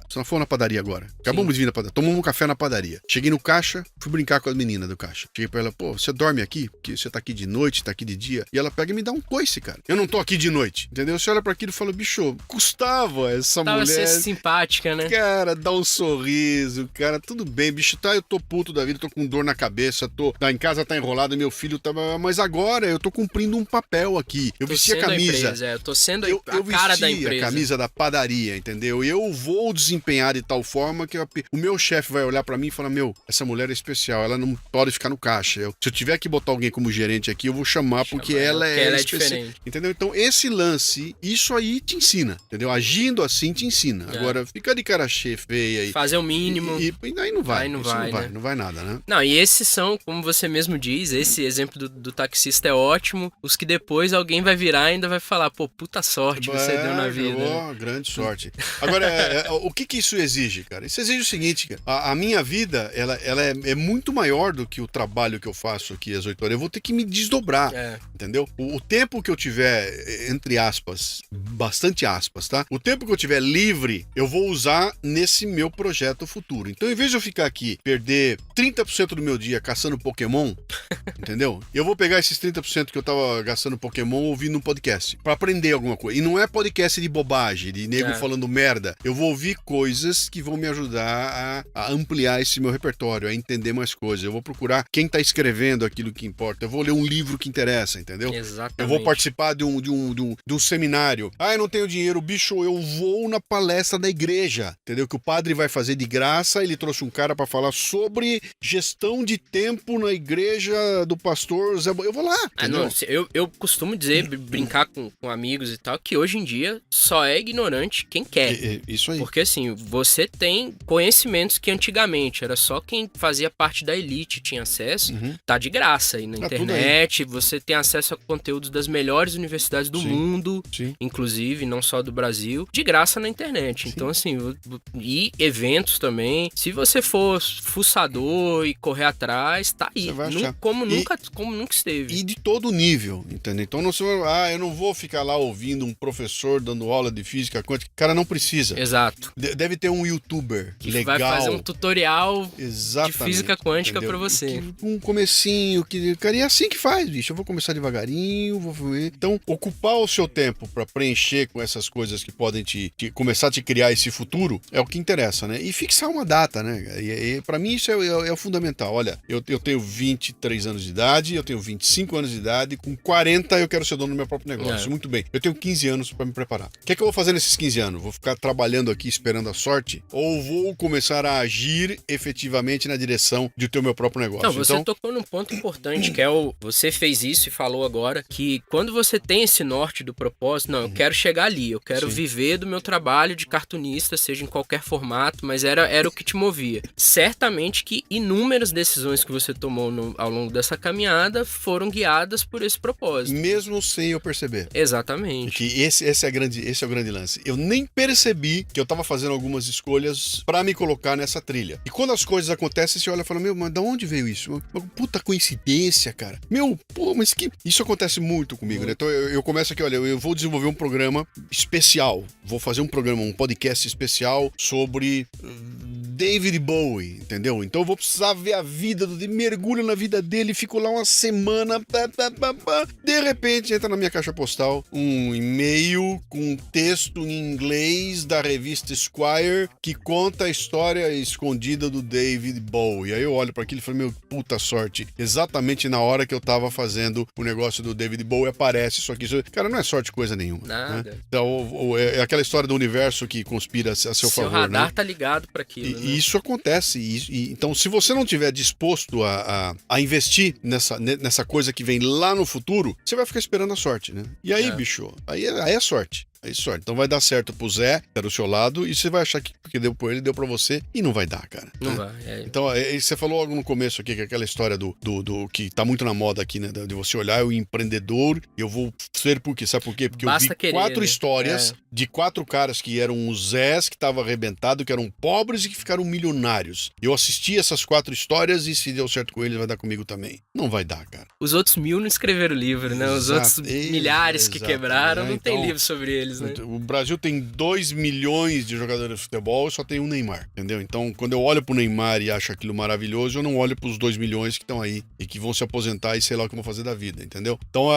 C: Você não foi na padaria agora. Acabamos de vir na padaria. Tomamos um café na padaria. Cheguei no caixa, fui brincar com as meninas do caixa. Cheguei pra ela, pô, você dorme aqui? Porque você tá aqui de noite, tá aqui de dia. E ela pega e me dá um coice, cara. Eu não tô aqui de noite, entendeu? Você olha para aquilo e fala, bicho, custava essa mulher...
B: simpática, né?
C: Cara, dá um sorriso, cara, tudo bem, bicho, eu tô puto da vida, tô com dor na cabeça, em casa tá enrolado, meu filho mas agora eu tô cumprindo um papel aqui. Eu vesti a camisa.
B: Eu tô sendo a cara da empresa.
C: A camisa da padaria, entendeu? E eu vou desempenhar de tal forma que o meu chefe vai olhar pra mim e falar, essa mulher é especial, ela não pode ficar no caixa. Se eu tiver que botar alguém como gerente aqui, eu vou chamar porque ela é
B: diferente.
C: Entendeu? Então, esse lance, isso aí te ensina, entendeu? Agindo assim te ensina. Agora, fica de cara feia aí.
B: Fazer o mínimo.
C: E aí não vai.
B: Não
C: vai nada, né?
B: Não, e esses são, como você mesmo diz, esse exemplo do taxista é ótimo. Os que depois alguém vai virar e ainda vai falar, pô, puta sorte você deu na vida.
C: Grande sorte. Agora, o que isso exige, cara? Isso exige o seguinte, cara. A minha vida, ela é muito maior do que o trabalho que eu faço aqui às 8 horas. Eu vou ter que me desdobrar, entendeu? O tempo que eu tiver, entre aspas, bastante aspas, tá? O tempo que eu tiver livre, eu vou usar nesse meu projeto futuro. Então, em vez de eu ficar aqui, perder 30% do meu dia caçando Pokémon, entendeu? Eu vou pegar esses 30% que eu tava gastando Pokémon ouvindo um podcast, pra aprender alguma coisa. E não é podcast de bobagem, de nego falando merda. Eu vou ouvir coisas que vão me ajudar a ampliar esse meu repertório, a entender mais coisas. Eu vou procurar quem tá escrevendo aquilo que importa. Eu vou ler um livro que interessa, entendeu?
B: Exatamente.
C: Eu vou participar de um seminário. Eu não tenho dinheiro, bicho, eu vou na palestra da igreja, entendeu? Que o padre vai fazer de graça, ele trouxe um cara pra falar sobre gestão de tempo na igreja do pastor Zé. Eu vou lá, entendeu?
B: Eu costumo dizer, brincar com amigos e tal, que hoje em dia só é ignorante quem quer.
C: Isso aí.
B: Porque assim, você tem conhecimentos que antigamente era só quem fazia parte da elite tinha acesso, tá de graça aí na internet, você tem acesso a conteúdos das melhores universidades do mundo, inclusive, não só do Brasil, de graça na internet. Então assim, e eventos também, se você for fuçador e correr atrás, tá aí, como nunca esteve.
C: E de todo nível, entendeu? Então não se eu não vou ficar lá ouvindo um professor dando aula de física quântica, cara, não precisa.
B: Exato.
C: Deve ter um youtuber
B: que
C: legal.
B: vai fazer um tutorial de física quântica pra você.
C: Um comecinho, cara, e é assim que faz, bicho. Eu vou começar devagarinho, vou ver. Então, ocupar o seu tempo pra preencher com essas coisas que podem começar a te criar esse futuro é o que interessa, né? E fixar uma data, né? E pra mim isso é é o fundamental. Olha, eu tenho 23 anos de idade, eu tenho 25 anos de idade, com 40 eu quero ser dono do meu próprio negócio. Muito bem. Eu tenho 15 anos para me preparar. O que é que eu vou fazer nesses 15 anos? Vou ficar trabalhando aqui esperando a sorte? Ou vou começar a agir efetivamente na direção de ter o meu próprio negócio?
B: Não, você tocou num ponto importante, que é você fez isso e falou agora, que quando você tem esse norte do propósito, não, eu quero chegar ali, eu quero viver do meu trabalho de cartunista, seja em qualquer formato, mas era o que te movia. Certamente que inúmeras decisões que você tomou ao longo dessa caminhada foram guiadas por esse propósito.
C: Mesmo sem eu perceber.
B: Exatamente.
C: Que esse é o grande lance. Eu nem percebi que eu tava fazendo algumas escolhas pra me colocar nessa trilha. E quando as coisas acontecem, você olha e fala, meu, mas da onde veio isso? Uma puta coincidência, cara. Meu, pô, mas que... Isso acontece muito comigo, né? Então eu começo aqui, olha, eu vou desenvolver um programa especial. Vou fazer um podcast especial sobre David Bowie, entendeu? Então eu vou precisar ver a vida mergulho na vida dele, fico lá uma semana, de repente entra na minha caixa postal um e-mail com um texto em inglês da revista Esquire que conta a história escondida do David Bowie. Aí eu olho para aquilo e falo, meu, puta sorte, exatamente na hora que eu tava fazendo o negócio do David Bowie aparece isso aqui. Cara, não é sorte coisa nenhuma.
B: Nada.
C: Né? Então, é aquela história do universo que conspira a seu favor. Seu
B: radar, né?
C: Tá
B: ligado para aquilo.
C: E isso acontece. Então, se você não tiver disposto a investir nessa coisa que vem lá no futuro, você vai ficar esperando a sorte, né? E aí, bicho, aí é sorte. É sorte. Então vai dar certo pro Zé, que tá do seu lado, e você vai achar que porque deu por ele, deu pra você, e não vai dar, cara.
B: Não
C: né?
B: vai.
C: Então, você falou logo no começo aqui, que é aquela história do que tá muito na moda aqui, né? De você olhar o empreendedor, eu vou ser por quê? Sabe por quê? Porque
B: Basta
C: eu vi
B: querer,
C: 4
B: né?
C: histórias de 4 caras que eram os Zés, que estavam arrebentados, que eram pobres e que ficaram milionários. Eu assisti essas 4 histórias e se deu certo com eles, vai dar comigo também. Não vai dar, cara.
B: Os outros 1000 não escreveram livro, né? Os outros milhares que quebraram, não tem livro sobre eles, né?
C: O Brasil tem 2 milhões de jogadores de futebol e só tem um Neymar, entendeu? Então, quando eu olho pro Neymar e acho aquilo maravilhoso, eu não olho pros 2 milhões que estão aí e que vão se aposentar e sei lá o que vão fazer da vida, entendeu? Então,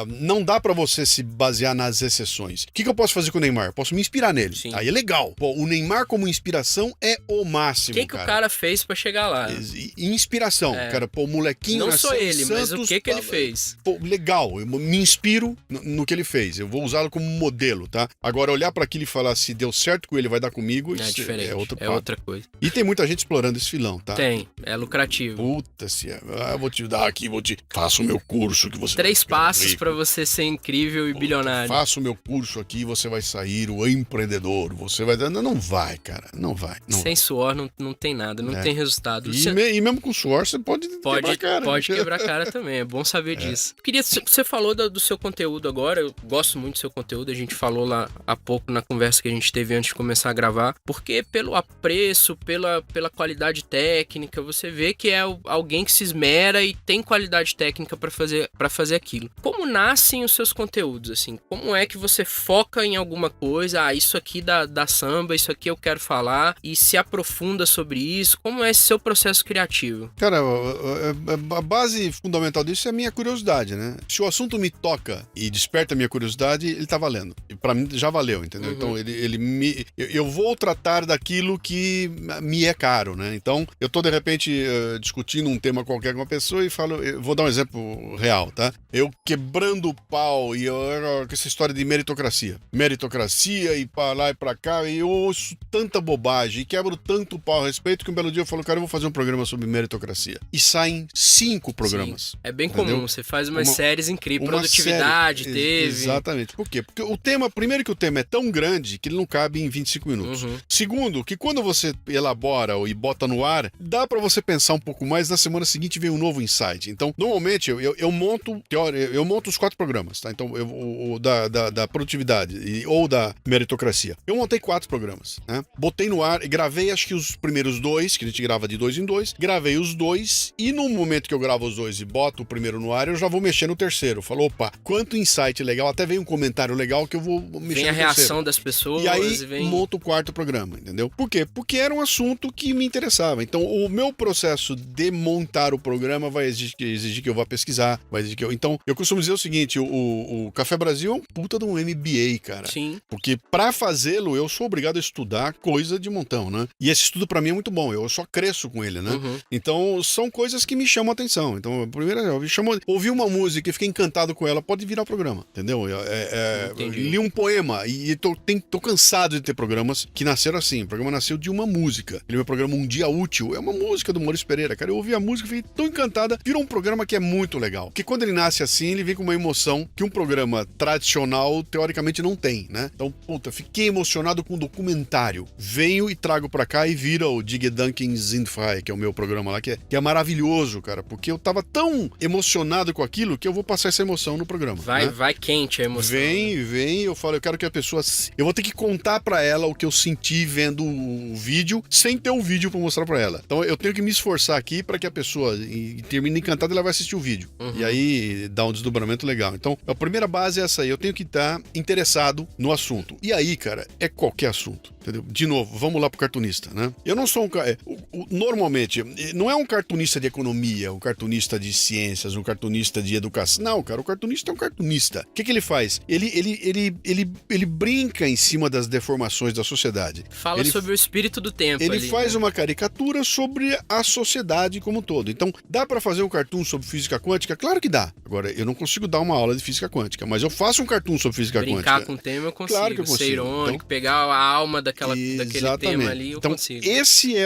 C: não dá pra você se basear nas exceções. O que eu posso fazer com o Neymar? Eu posso me inspirar nele.
B: Sim.
C: Aí é legal. Pô, o Neymar como inspiração é o máximo,
B: O que o cara fez pra chegar lá?
C: Inspiração. Cara, pô, o molequinho...
B: Não só ele,
C: Santos,
B: mas o que ele fez?
C: Pô, legal. Eu me inspiro no que ele fez. Eu vou usá-lo como modelo, tá? Agora, olhar pra aquilo e falar se deu certo com ele, vai dar comigo,
B: é diferente.
C: É
B: outra coisa.
C: E tem muita gente explorando esse filão, tá?
B: Tem, é lucrativo.
C: Puta, eu vou te dar aqui, faça o meu curso que você
B: 3 passos pra você ser incrível e bilionário.
C: Faça o meu curso aqui e você vai sair o empreendedor. Você vai... Não vai, cara. Não vai.
B: Sem suor não tem nada, não tem resultado.
C: E mesmo com suor você pode quebrar a cara.
B: Pode quebrar a cara também, é bom saber disso. Você falou do seu conteúdo agora, eu gosto muito do seu conteúdo, a gente falou lá há pouco na conversa que a gente teve antes de começar a gravar, porque pelo apreço, pela qualidade técnica, você vê que é alguém que se esmera e tem qualidade técnica pra fazer aquilo. Como nascem os seus conteúdos, assim? Como é que você foca em alguma coisa? Isso aqui da samba, isso aqui eu quero falar, e se aprofunda sobre isso? Como é esse seu processo criativo?
C: Cara, a base fundamental disso é a minha curiosidade, né? Se o assunto me toca e desperta a minha curiosidade, ele tá valendo. E pra mim já valeu, entendeu? Então eu vou tratar daquilo que me é caro, né? Então eu tô de repente discutindo um tema qualquer com uma pessoa e falo, eu vou dar um exemplo real, tá? Eu quebrando o pau e com essa história de meritocracia e pra lá e pra cá, e eu ouço tanta bobagem e quebro tanto pau a respeito que um belo dia eu falo, cara, eu vou fazer um programa sobre meritocracia. E saem 5 programas.
B: Sim, é bem comum, você faz umas séries incríveis, produtividade
C: série,
B: teve.
C: Exatamente. Por quê? Porque primeiro que o tema é tão grande que ele não cabe em 25 minutos. Segundo, que quando você elabora e bota no ar, dá pra você pensar um pouco mais, na semana seguinte vem um novo insight. Então, normalmente, eu monto os 4 programas, tá? Então, da produtividade ou da meritocracia. Eu montei 4 programas, né? Botei no ar, gravei acho que os primeiros 2, que a gente grava de 2 em 2, gravei os 2 e no momento que eu gravo os 2 e boto o primeiro no ar, eu já vou mexer no terceiro. Falou, opa, quanto insight legal, até veio um comentário legal que eu vou mexer
B: Vem a reação das pessoas
C: e aí monta o quarto programa, entendeu? Por quê? Porque era um assunto que me interessava. Então, o meu processo de montar o programa vai exigir que eu vá pesquisar, vai exigir que eu... Então, eu costumo dizer o seguinte, o Café Brasil é um puta de um MBA, cara.
B: Sim.
C: Porque pra fazê-lo, eu sou obrigado a estudar coisa de montão, né? E esse estudo pra mim é muito bom, eu só cresço com ele, né? Então, são coisas que me chamam a atenção. Então, primeiro, ouvi uma música e fiquei encantado com ela, pode virar programa, entendeu? Li um poema e tô cansado de ter programas que nasceram assim. O programa nasceu de uma música. Ele é meu programa Um Dia Útil, é uma música do Maurício Pereira, cara. Eu ouvi a música e fiquei tão encantada, virou um programa que é muito legal. Porque quando ele nasce assim, ele vem com uma emoção que um programa tradicional, teoricamente, não tem, né? Então, puta, fiquei emocionado com o documentário. Venho e trago pra cá e vira o Die Gedanken sind frei, que é o meu programa lá, que é maravilhoso, cara, porque eu tava tão emocionado com aquilo que eu vou passar essa emoção no programa.
B: Vai quente a emoção.
C: Vem, eu falo, eu quero que a pessoa... Eu vou ter que contar pra ela o que eu senti vendo o vídeo, sem ter o vídeo pra mostrar pra ela. Então eu tenho que me esforçar aqui pra que a pessoa termine encantada e ela vai assistir o vídeo. E aí dá um desdobramento legal. Então, a primeira base é essa aí, eu tenho que estar interessado no assunto. E aí, cara, é qualquer assunto. Entendeu? De novo, vamos lá pro cartunista, né? Eu não sou normalmente, não é um cartunista de economia, um cartunista de ciências, um cartunista de educação. Não, cara, o cartunista é um cartunista. O que ele faz? Ele brinca em cima das deformações da sociedade.
B: Fala sobre o espírito do tempo.
C: Ele faz uma caricatura sobre a sociedade como um todo. Então, dá pra fazer um cartoon sobre física quântica? Claro que dá. Agora, eu não consigo dar uma aula de física quântica, mas eu faço um cartoon sobre física quântica.
B: Brincar com o tema eu consigo.
C: Claro que eu consigo.
B: Ser irônico, então, pegar a alma daquele tema ali, eu
C: então,
B: consigo.
C: Esse é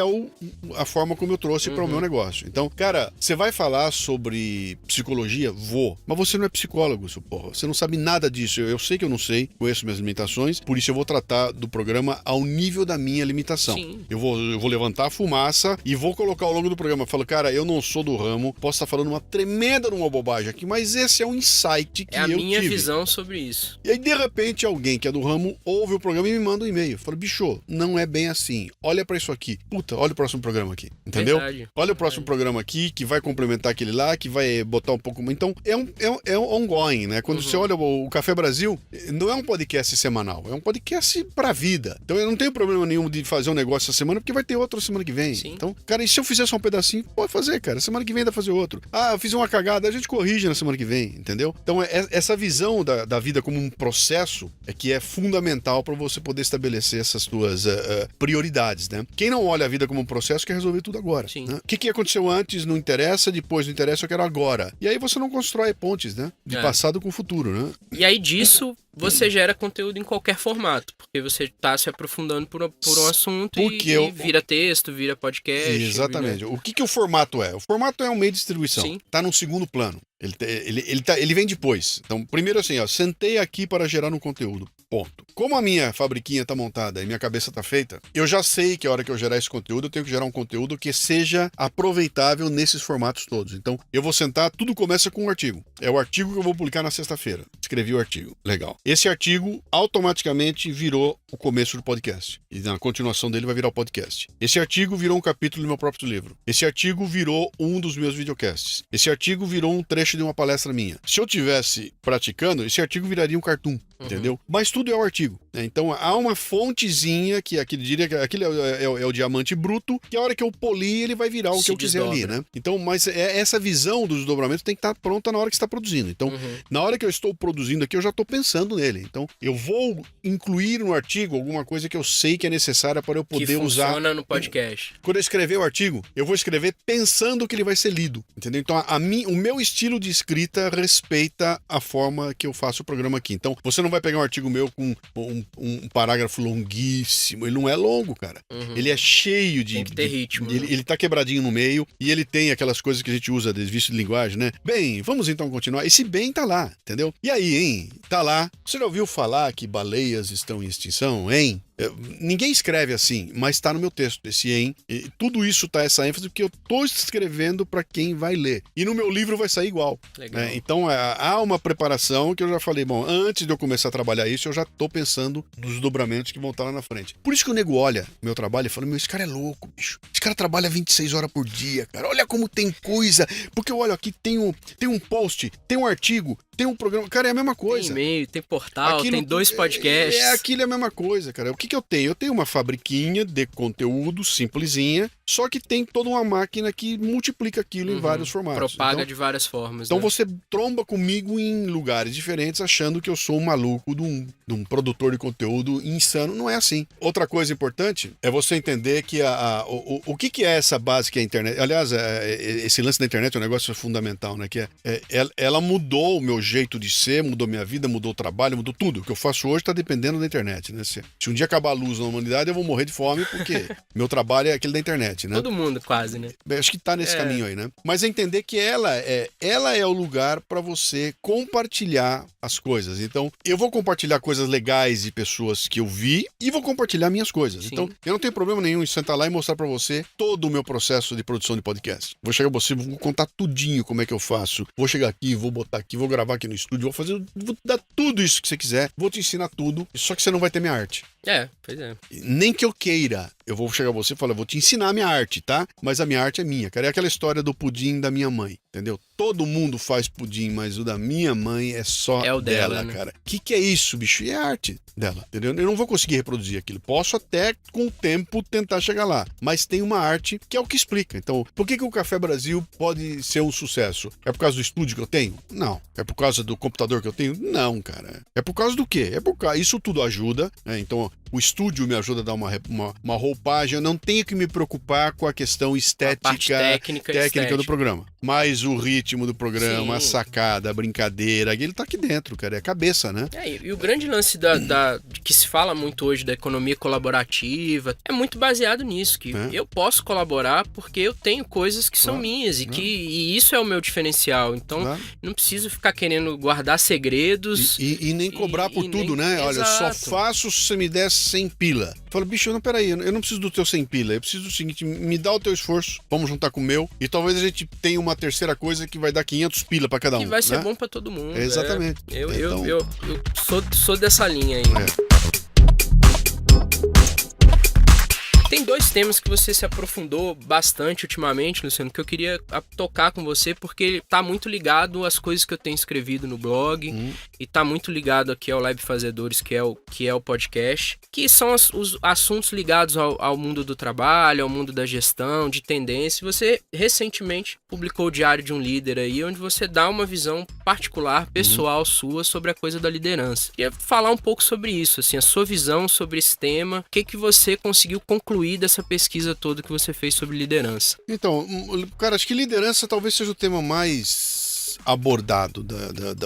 C: a forma como eu trouxe para o meu negócio. Então, cara, você vai falar sobre psicologia? Vou. Mas você não é psicólogo, seu porra. Você não sabe nada disso. Eu sei que eu não sei, conheço minhas limitações, por isso eu vou tratar do programa ao nível da minha limitação.
B: Sim.
C: Eu vou levantar a fumaça e vou colocar ao longo do programa. Eu falo, cara, eu não sou do ramo, posso estar falando uma tremenda numa bobagem aqui, mas esse é um insight que eu tive.
B: É a minha visão sobre isso.
C: E aí, de repente, alguém que é do ramo ouve o programa e me manda um e-mail. Fala, bicho, não é bem assim. Olha pra isso aqui. Puta, olha o próximo programa aqui. Entendeu?
B: Verdade.
C: Olha o próximo programa aqui, que vai complementar aquele lá, que vai botar um pouco... Então, é um ongoing, né? Quando você olha o Café Brasil, não é um podcast semanal, é um podcast pra vida. Então, eu não tenho problema nenhum de fazer um negócio essa semana, porque vai ter outro semana que vem.
B: Sim.
C: Então, cara, e se eu fizesse um pedacinho? Pode fazer, cara. Semana que vem dá pra fazer outro. Ah, eu fiz uma cagada, a gente corrige na semana que vem, entendeu? Então, essa visão da vida como um processo é que é fundamental pra você poder estabelecer essas tuas prioridades, né? Quem não olha a vida como um processo quer resolver tudo agora.
B: Sim.
C: Né? O que aconteceu antes não interessa, depois não interessa, eu quero agora. E aí você não constrói pontes, né? De passado com o futuro, né?
B: E aí disso você gera conteúdo em qualquer formato, porque você está se aprofundando por um assunto e vira texto, vira podcast.
C: Exatamente. O que o formato é? O formato é um meio de distribuição.
B: Sim.
C: Tá num segundo plano. Ele vem depois. Então, primeiro assim, ó, sentei aqui para gerar um conteúdo. Ponto. Como a minha fabriquinha tá montada e minha cabeça tá feita, eu já sei que a hora que eu gerar esse conteúdo, eu tenho que gerar um conteúdo que seja aproveitável nesses formatos todos. Então, eu vou sentar, tudo começa com um artigo. É o artigo que eu vou publicar na sexta-feira. Escrevi o artigo. Legal. Esse artigo automaticamente virou o começo do podcast. E na continuação dele vai virar o podcast. Esse artigo virou um capítulo do meu próprio livro. Esse artigo virou um dos meus videocasts. Esse artigo virou um trecho de uma palestra minha. Se eu tivesse praticando, esse artigo viraria um cartoon. Entendeu? Mas tudo é o artigo. Né? Então há uma fontezinha que diria que aquele é o diamante bruto, que a hora que eu polir ele vai virar o que eu quiser ali, né? Então, mas essa visão dos desdobramentos tem que estar pronta na hora que está produzindo. Então, na hora que eu estou produzindo aqui, eu já estou pensando nele. Então, eu vou incluir no artigo alguma coisa que eu sei que é necessária para eu poder usar. Que
B: funciona no podcast.
C: Quando eu escrever o artigo, eu vou escrever pensando que ele vai ser lido. Entendeu? Então, o meu estilo de escrita respeita a forma que eu faço o programa aqui. Então, você não vai pegar um artigo meu com um parágrafo longuíssimo. Ele não é longo, cara. Ele é cheio de...
B: Tem que ter ritmo.
C: Ele tá quebradinho no meio e ele tem aquelas coisas que a gente usa de vício de linguagem, né? Bem, vamos então continuar. Esse bem tá lá, entendeu? E aí, hein? Tá lá. Você já ouviu falar que baleias estão em extinção, hein? Ninguém escreve assim, mas tá no meu texto, esse em. E tudo isso tá essa ênfase porque eu tô escrevendo para quem vai ler. E no meu livro vai sair igual.
B: Legal.
C: Né? Então há uma preparação que eu já falei, bom, antes de eu começar a trabalhar isso, eu já tô pensando nos dobramentos que vão estar lá na frente. Por isso que o nego olha meu trabalho e fala, esse cara é louco, bicho. Esse cara trabalha 26 horas por dia, cara. Olha como tem coisa. Porque eu olho aqui, tem um post, tem um artigo, tem um programa... Cara, é a mesma coisa.
B: Tem e-mail, tem portal, tem 2 podcasts.
C: Aquilo é a mesma coisa, cara. O que eu tenho? Eu tenho uma fabriquinha de conteúdo simplesinha, só que tem toda uma máquina que multiplica aquilo em vários formatos.
B: Propaga de várias formas.
C: Então
B: né?
C: você tromba comigo em lugares diferentes achando que eu sou um maluco de um produtor de conteúdo insano. Não é assim. Outra coisa importante é você entender que o que é essa base que é a internet. Aliás, esse lance da internet é um negócio fundamental, né? Que ela mudou o meu jeito de ser, mudou minha vida, mudou o trabalho, mudou tudo. O que eu faço hoje está dependendo da internet, né? Se um dia acabar a luz na humanidade, eu vou morrer de fome porque meu trabalho é aquele da internet, né?
B: Todo mundo quase, né?
C: Acho que tá nesse caminho aí, né? Mas é entender que ela é o lugar para você compartilhar as coisas. Então, eu vou compartilhar coisas legais de pessoas que eu vi e vou compartilhar minhas coisas.
B: Sim.
C: Então, eu não tenho problema nenhum em sentar lá e mostrar para você todo o meu processo de produção de podcast. Vou chegar pra você, vou contar tudinho como é que eu faço. Vou chegar aqui, vou botar aqui, vou gravar aqui no estúdio, vou dar tudo isso que você quiser, vou te ensinar tudo, só que você não vai ter minha arte.
B: Pois é.
C: Nem que eu queira. Eu vou chegar a você e falar, vou te ensinar a minha arte, tá? Mas a minha arte é minha, cara. É aquela história do pudim da minha mãe, entendeu? Todo mundo faz pudim, mas o da minha mãe é só
B: o dela,
C: né?
B: Cara.
C: O que é isso, bicho? É a arte dela, entendeu? Eu não vou conseguir reproduzir aquilo. Posso até, com o tempo, tentar chegar lá. Mas tem uma arte que é o que explica. Então, por que o Café Brasil pode ser um sucesso? É por causa do estúdio que eu tenho? Não. É por causa do computador que eu tenho? Não, cara. É por causa do quê? Isso tudo ajuda, né? Então, o estúdio me ajuda a dar uma roupagem. Eu não tenho que me preocupar com a questão estética,
B: a parte técnica
C: do programa. Mas o ritmo do programa,
B: Sim.
C: a sacada, a brincadeira, ele tá aqui dentro, cara. É a cabeça, né?
B: E o grande lance que se fala muito hoje da economia colaborativa é muito baseado nisso, que eu posso colaborar porque eu tenho coisas que são minhas e isso é o meu diferencial. Então, não preciso ficar querendo guardar segredos.
C: E nem cobrar por tudo, né? Olha, eu só faço se você me der 100 pila. Fala, bicho, não, peraí, eu não preciso do teu 100 pila, eu preciso do seguinte, me dá o teu esforço, vamos juntar com o meu, e talvez a gente tenha uma terceira coisa que vai dar 500 pila pra cada um.
B: Que vai ser
C: né?
B: bom pra todo mundo.
C: Exatamente.
B: Eu sou dessa linha aí. Tem 2 temas que você se aprofundou bastante ultimamente, Luciano, que eu queria tocar com você, porque ele tá muito ligado às coisas que eu tenho escrevido no blog e tá muito ligado aqui ao Live Fazedores, que é o podcast, que são os assuntos ligados ao mundo do trabalho, ao mundo da gestão, de tendência. Você recentemente publicou o Diário de um Líder aí, onde você dá uma visão particular, pessoal sua, sobre a coisa da liderança. Queria falar um pouco sobre isso, assim, a sua visão sobre esse tema, o que você conseguiu concluir dessa pesquisa toda que você fez sobre liderança.
C: Então, cara, acho que liderança talvez seja o tema mais abordado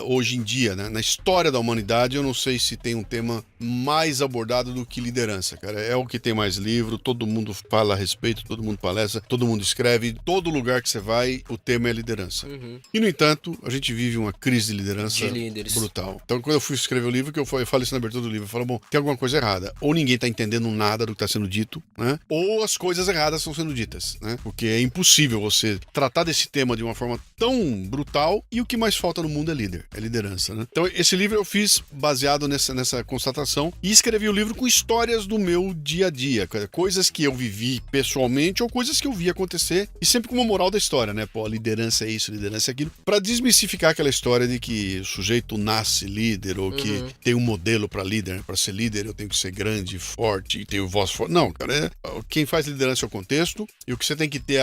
C: hoje em dia, né? Na história da humanidade, eu não sei se tem um tema mais abordado do que liderança, cara. É o que tem mais livro, todo mundo fala a respeito, todo mundo palestra, todo mundo escreve, todo lugar que você vai, o tema é liderança. E, no entanto, a gente vive uma crise de liderança brutal. Então, quando eu fui escrever o livro, que eu falo isso na abertura do livro, eu falo, bom, tem alguma coisa errada. Ou ninguém tá entendendo nada do que tá sendo dito, né? Ou as coisas erradas estão sendo ditas, né? Porque é impossível você tratar desse tema de uma forma tão brutal e o que mais falta no mundo é líder, é liderança, né? Então, esse livro eu fiz baseado nessa constatação e escrevi o livro com histórias do meu dia a dia, coisas que eu vivi pessoalmente ou coisas que eu vi acontecer e sempre com uma moral da história, né? Pô, liderança é isso, liderança é aquilo, pra desmistificar aquela história de que o sujeito nasce líder ou que tem um modelo pra líder, né? Pra ser líder eu tenho que ser grande, forte e ter voz forte. Não, cara, quem faz liderança é o contexto e o que você tem que ter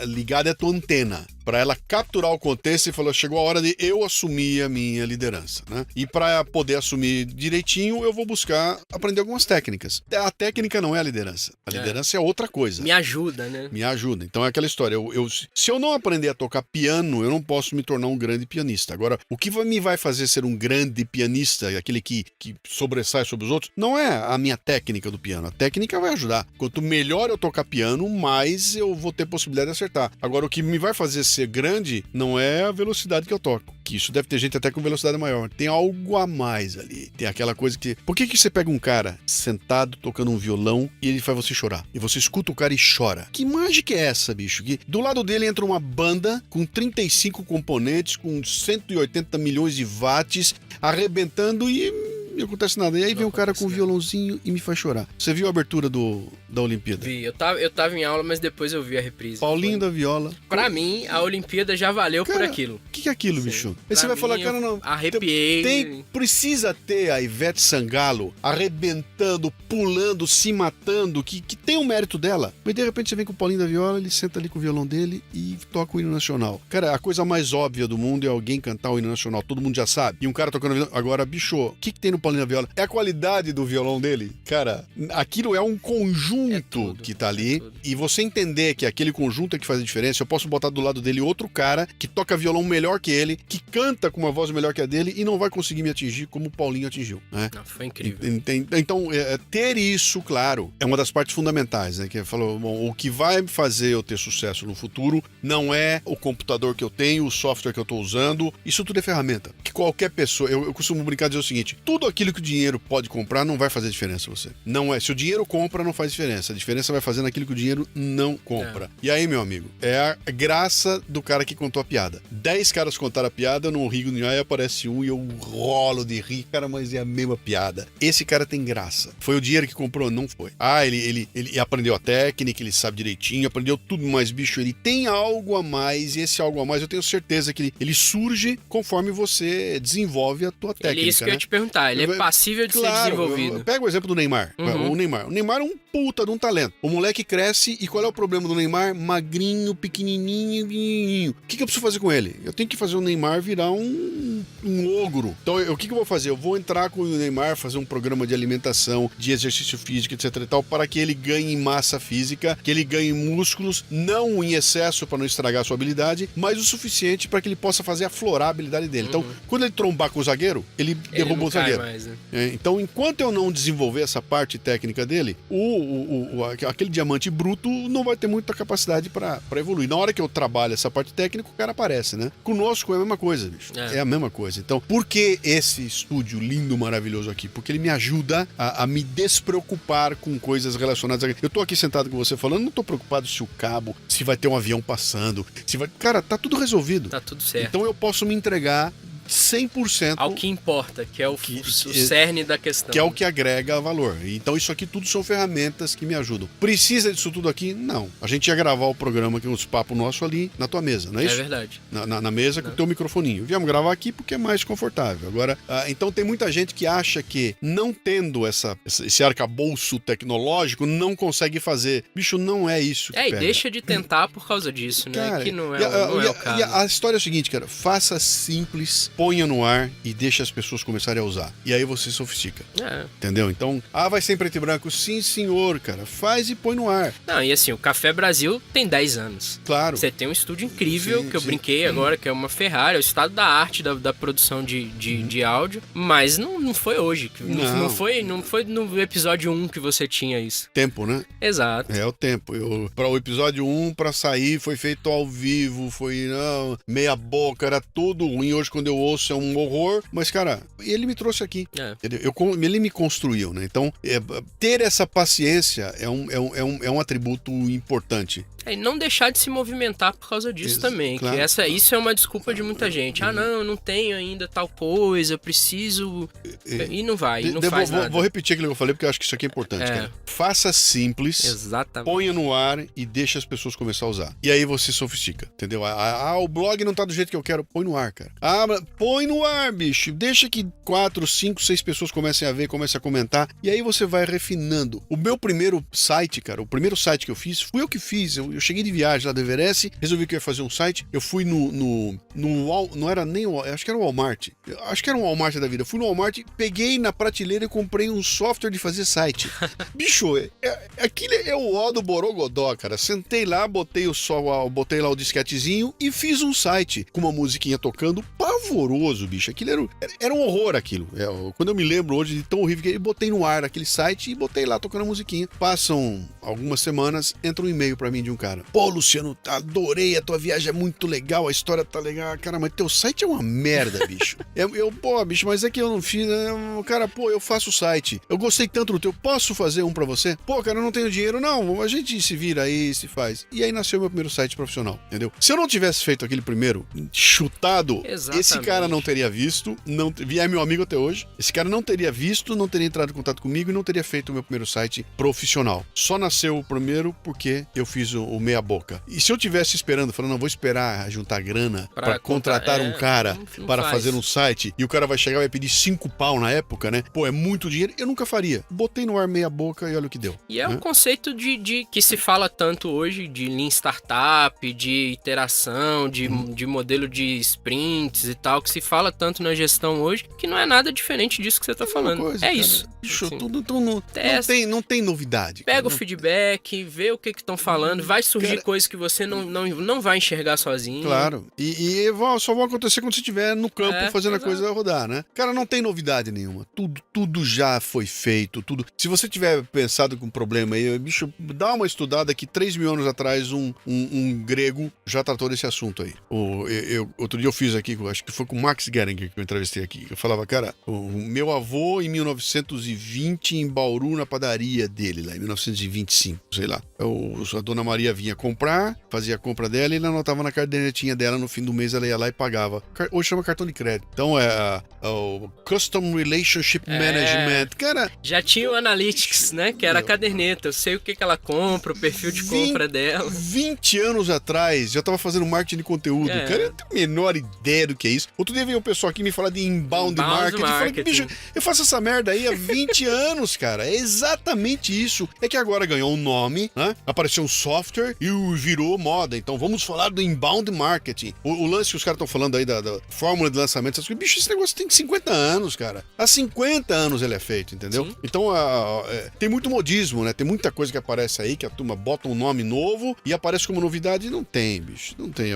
C: ligado é a tua antena, pra ela capturar o contexto e falar, chegou a hora de eu assumir a minha liderança, né? E para poder assumir direitinho, eu vou buscar aprender algumas técnicas. A técnica não é a liderança. A liderança é outra coisa.
B: Me ajuda, né?
C: Me ajuda. Então é aquela história. Se eu não aprender a tocar piano, eu não posso me tornar um grande pianista. Agora, o que me vai fazer ser um grande pianista, aquele que sobressai sobre os outros, não é a minha técnica do piano. A técnica vai ajudar. Quanto melhor eu tocar piano, mais eu vou ter possibilidade de acertar. Agora, o que me vai fazer ser grande não é a velocidade que eu toco. Que isso deve ter gente até com velocidade maior. Tem algo a mais ali. Tem aquela coisa que... Por que você pega um cara sentado tocando um violão e ele faz você chorar? E você escuta o cara e chora. Que mágica é essa, bicho? Que do lado dele entra uma banda com 35 componentes, com 180 milhões de watts, arrebentando e... não acontece nada. E aí vem um cara com um violãozinho e me faz chorar. Você viu a abertura da Olimpíada?
B: Vi, eu tava em aula, mas depois eu vi a reprise.
C: Paulinho da Viola.
B: Pra mim, a Olimpíada já valeu por aquilo.
C: O que é aquilo, bicho? Aí você
B: Pra
C: vai
B: mim,
C: falar, cara, não.
B: Arrepiei.
C: Precisa ter a Ivete Sangalo arrebentando, pulando, se matando, que tem o mérito dela. Mas de repente você vem com o Paulinho da Viola, ele senta ali com o violão dele e toca o hino nacional. Cara, a coisa mais óbvia do mundo é alguém cantar o hino nacional. Todo mundo já sabe. E um cara tocando violão. Agora, bicho, o que tem no Paulinho da Viola? É a qualidade do violão dele. Cara, aquilo é um conjunto que tá ali. E você entender que aquele conjunto é que faz a diferença. Eu posso botar do lado dele outro cara que toca violão melhor que ele, que canta com uma voz melhor que a dele e não vai conseguir me atingir como o Paulinho atingiu, né?
B: Não, foi incrível.
C: Então, ter isso, claro, é uma das partes fundamentais, né? Que falou, bom, o que vai fazer eu ter sucesso no futuro não é o computador que eu tenho, o software que eu tô usando, isso tudo é ferramenta. Que qualquer pessoa, eu costumo brincar e dizer o seguinte, tudo aquilo que o dinheiro pode comprar não vai fazer diferença pra você. Não é. Se o dinheiro compra, não faz diferença. A diferença vai fazer naquilo que o dinheiro não compra. E aí, meu amigo, é a graça do cara que contou a piada. 10 caras contaram a piada, eu não rio nem aí, aparece um e eu rolo de rir, cara, mas é a mesma piada. Esse cara tem graça. Foi o dinheiro que comprou? Não foi. Ele aprendeu a técnica, ele sabe direitinho, aprendeu tudo, mas, bicho, ele tem algo a mais, e esse algo a mais eu tenho certeza que ele surge conforme você desenvolve a tua técnica.
B: É isso que eu ia te perguntar, ele é passível de ser desenvolvido.
C: Pega o exemplo do Neymar. O Neymar é um puta de um talento. O moleque cresce e qual é o problema do Neymar? Magrinho, pequenininho. O que eu preciso fazer com ele? Eu tenho que fazer o Neymar virar um ogro. Então, o que eu vou fazer? Eu vou entrar com o Neymar, fazer um programa de alimentação, de exercício físico, etc e tal, para que ele ganhe massa física, que ele ganhe músculos, não em excesso para não estragar a sua habilidade, mas o suficiente para que ele possa fazer aflorar a habilidade dele. Então, quando ele trombar com o zagueiro, ele derruba o zagueiro.
B: Mais, né?
C: Então, enquanto eu não desenvolver essa parte técnica dele, aquele diamante bruto não vai ter muita capacidade para evoluir. Na hora que eu trabalho essa parte técnica, o cara aparece, né? Conosco é a mesma coisa, bicho. É a mesma coisa. Então, por que esse estúdio lindo, maravilhoso aqui? Porque ele me ajuda a me despreocupar com coisas relacionadas a... Eu tô aqui sentado com você falando, não tô preocupado se o cabo, se vai ter um avião passando, se vai... Cara, tá tudo resolvido.
B: Tá tudo certo.
C: Então eu posso me entregar 100%
B: ao que importa, que é o cerne da questão.
C: Que é o que agrega valor. Então isso aqui tudo são ferramentas que me ajudam. Precisa disso tudo aqui? Não. A gente ia gravar o programa, que é uns papos nossos ali na tua mesa, não é isso?
B: É verdade.
C: Na mesa com o teu microfoninho. Viemos gravar aqui porque é mais confortável. Agora, então tem muita gente que acha que não tendo esse arcabouço tecnológico não consegue fazer. Bicho, não é isso que
B: e
C: pega.
B: deixa de tentar por causa disso, né?
C: Cara,
B: que não é o caso.
C: E a história é o seguinte, cara. Faça simples, ponha no ar e deixa as pessoas começarem a usar. E aí você sofistica. Entendeu? Então, vai ser em preto e branco? Sim, senhor, cara. Faz e põe no ar.
B: Não, e assim, o Café Brasil tem 10 anos.
C: Claro.
B: Você tem um estúdio incrível, que eu brinquei agora, que é uma Ferrari, é o estado da arte da produção de áudio, mas não foi hoje. Não foi no episódio 1 que você tinha isso.
C: Tempo, né?
B: Exato.
C: É o tempo. Para o episódio 1, para sair, foi feito ao vivo, foi meia boca, era tudo ruim. Hoje, quando eu ouço, é um horror, mas, cara, ele me trouxe aqui. Ele me construiu, né? Então, ter essa paciência é um atributo importante.
B: E não deixar de se movimentar por causa disso também. Claro, que isso é uma desculpa de muita gente. Não, eu não tenho ainda tal coisa, eu preciso... E não vai, não faz nada.
C: Vou repetir aquilo que eu falei, porque eu acho que isso aqui é importante, cara. Faça simples,
B: exatamente,
C: ponha no ar e deixa as pessoas começar a usar. E aí você sofistica, entendeu? O blog não tá do jeito que eu quero, põe no ar, cara. Põe no ar, bicho. Deixa que 4, 5, 6 pessoas comecem a ver, comecem a comentar, e aí você vai refinando. O meu primeiro site, cara, o primeiro site que eu fiz, fui eu que fiz. Eu cheguei de viagem lá do Everest, resolvi que eu ia fazer um site. Eu fui não era nem o... Acho que era o Walmart. Acho que era um Walmart da vida. Fui no Walmart, peguei na prateleira e comprei um software de fazer site. Bicho, aquilo é o ó do Borogodó, cara. Sentei lá, botei lá o disquetezinho e fiz um site com uma musiquinha tocando, pavoroso, bicho. Aquilo era um horror, aquilo. Quando eu me lembro hoje de tão horrível que eu botei no ar aquele site e botei lá tocando a musiquinha. Passam algumas semanas, entra um e-mail pra mim de um cara. Pô, Luciano, adorei, a tua viagem é muito legal, a história tá legal. Cara, mas teu site é uma merda, bicho. Pô, bicho, mas é que eu não fiz, né? Cara, pô, eu faço o site. Eu gostei tanto do teu, posso fazer um pra você? Pô, cara, eu não tenho dinheiro. Não, a gente se vira aí, se faz. E aí nasceu meu primeiro site profissional, entendeu? Se eu não tivesse feito aquele primeiro, chutado, esse cara cara não teria visto, é meu amigo até hoje, esse cara não teria visto, não teria entrado em contato comigo e não teria feito o meu primeiro site profissional. Só nasceu o primeiro porque eu fiz o meia boca. E se eu tivesse esperando, falando, não, vou esperar juntar grana pra contratar um cara para fazer um site, e o cara vai chegar e vai pedir 5 pau na época, né? Pô, é muito dinheiro, eu nunca faria. Botei no ar meia boca e olha o que deu.
B: E é um conceito de que se fala tanto hoje de Lean Startup, de iteração, de modelo de sprints e tal, que se fala tanto na gestão hoje, que não é nada diferente disso que você tá falando.
C: Coisa,
B: é
C: cara.
B: isso.
C: Bicho,
B: Assim,
C: tudo não tem novidade.
B: Pega
C: cara.
B: o feedback, vê o que estão falando, vai surgir coisas que você não vai enxergar sozinho.
C: Claro. E só vão acontecer quando você estiver no campo fazendo a coisa rodar, né? Cara, não tem novidade nenhuma. Tudo já foi feito, tudo. Se você tiver pensado com um problema aí, bicho, dá uma estudada que 3.000 anos atrás um grego já tratou desse assunto aí. Outro dia eu fiz aqui, acho que foi com o Max Geringer que eu entrevistei aqui. Eu falava, cara, o meu avô em 1920 em Bauru, na padaria dele, lá em 1925, sei lá. A dona Maria vinha comprar, fazia a compra dela e ele anotava na cadernetinha dela, no fim do mês ela ia lá e pagava. Hoje chama cartão de crédito. Então é o Custom Relationship Management. Cara,
B: já tinha o Analytics, né? Que era a caderneta. Eu sei o que ela compra, o perfil de compra dela.
C: 20 anos atrás, já tava fazendo marketing de conteúdo. Cara, eu não tenho a menor ideia do que é isso. Outro dia veio um pessoal aqui me falar de inbound marketing. Eu falei, bicho, eu faço essa merda aí há 20 anos, cara. É exatamente isso. É que agora ganhou um nome, né? Apareceu um software e virou moda. Então vamos falar do inbound marketing. O lance que os caras estão falando aí da fórmula de lançamento, essas coisas. Bicho, esse negócio tem 50 anos, cara. Há 50 anos ele é feito, entendeu? Sim. Então tem muito modismo, né? Tem muita coisa que aparece aí que a turma bota um nome novo e aparece como novidade. Não tem, bicho. Não tem.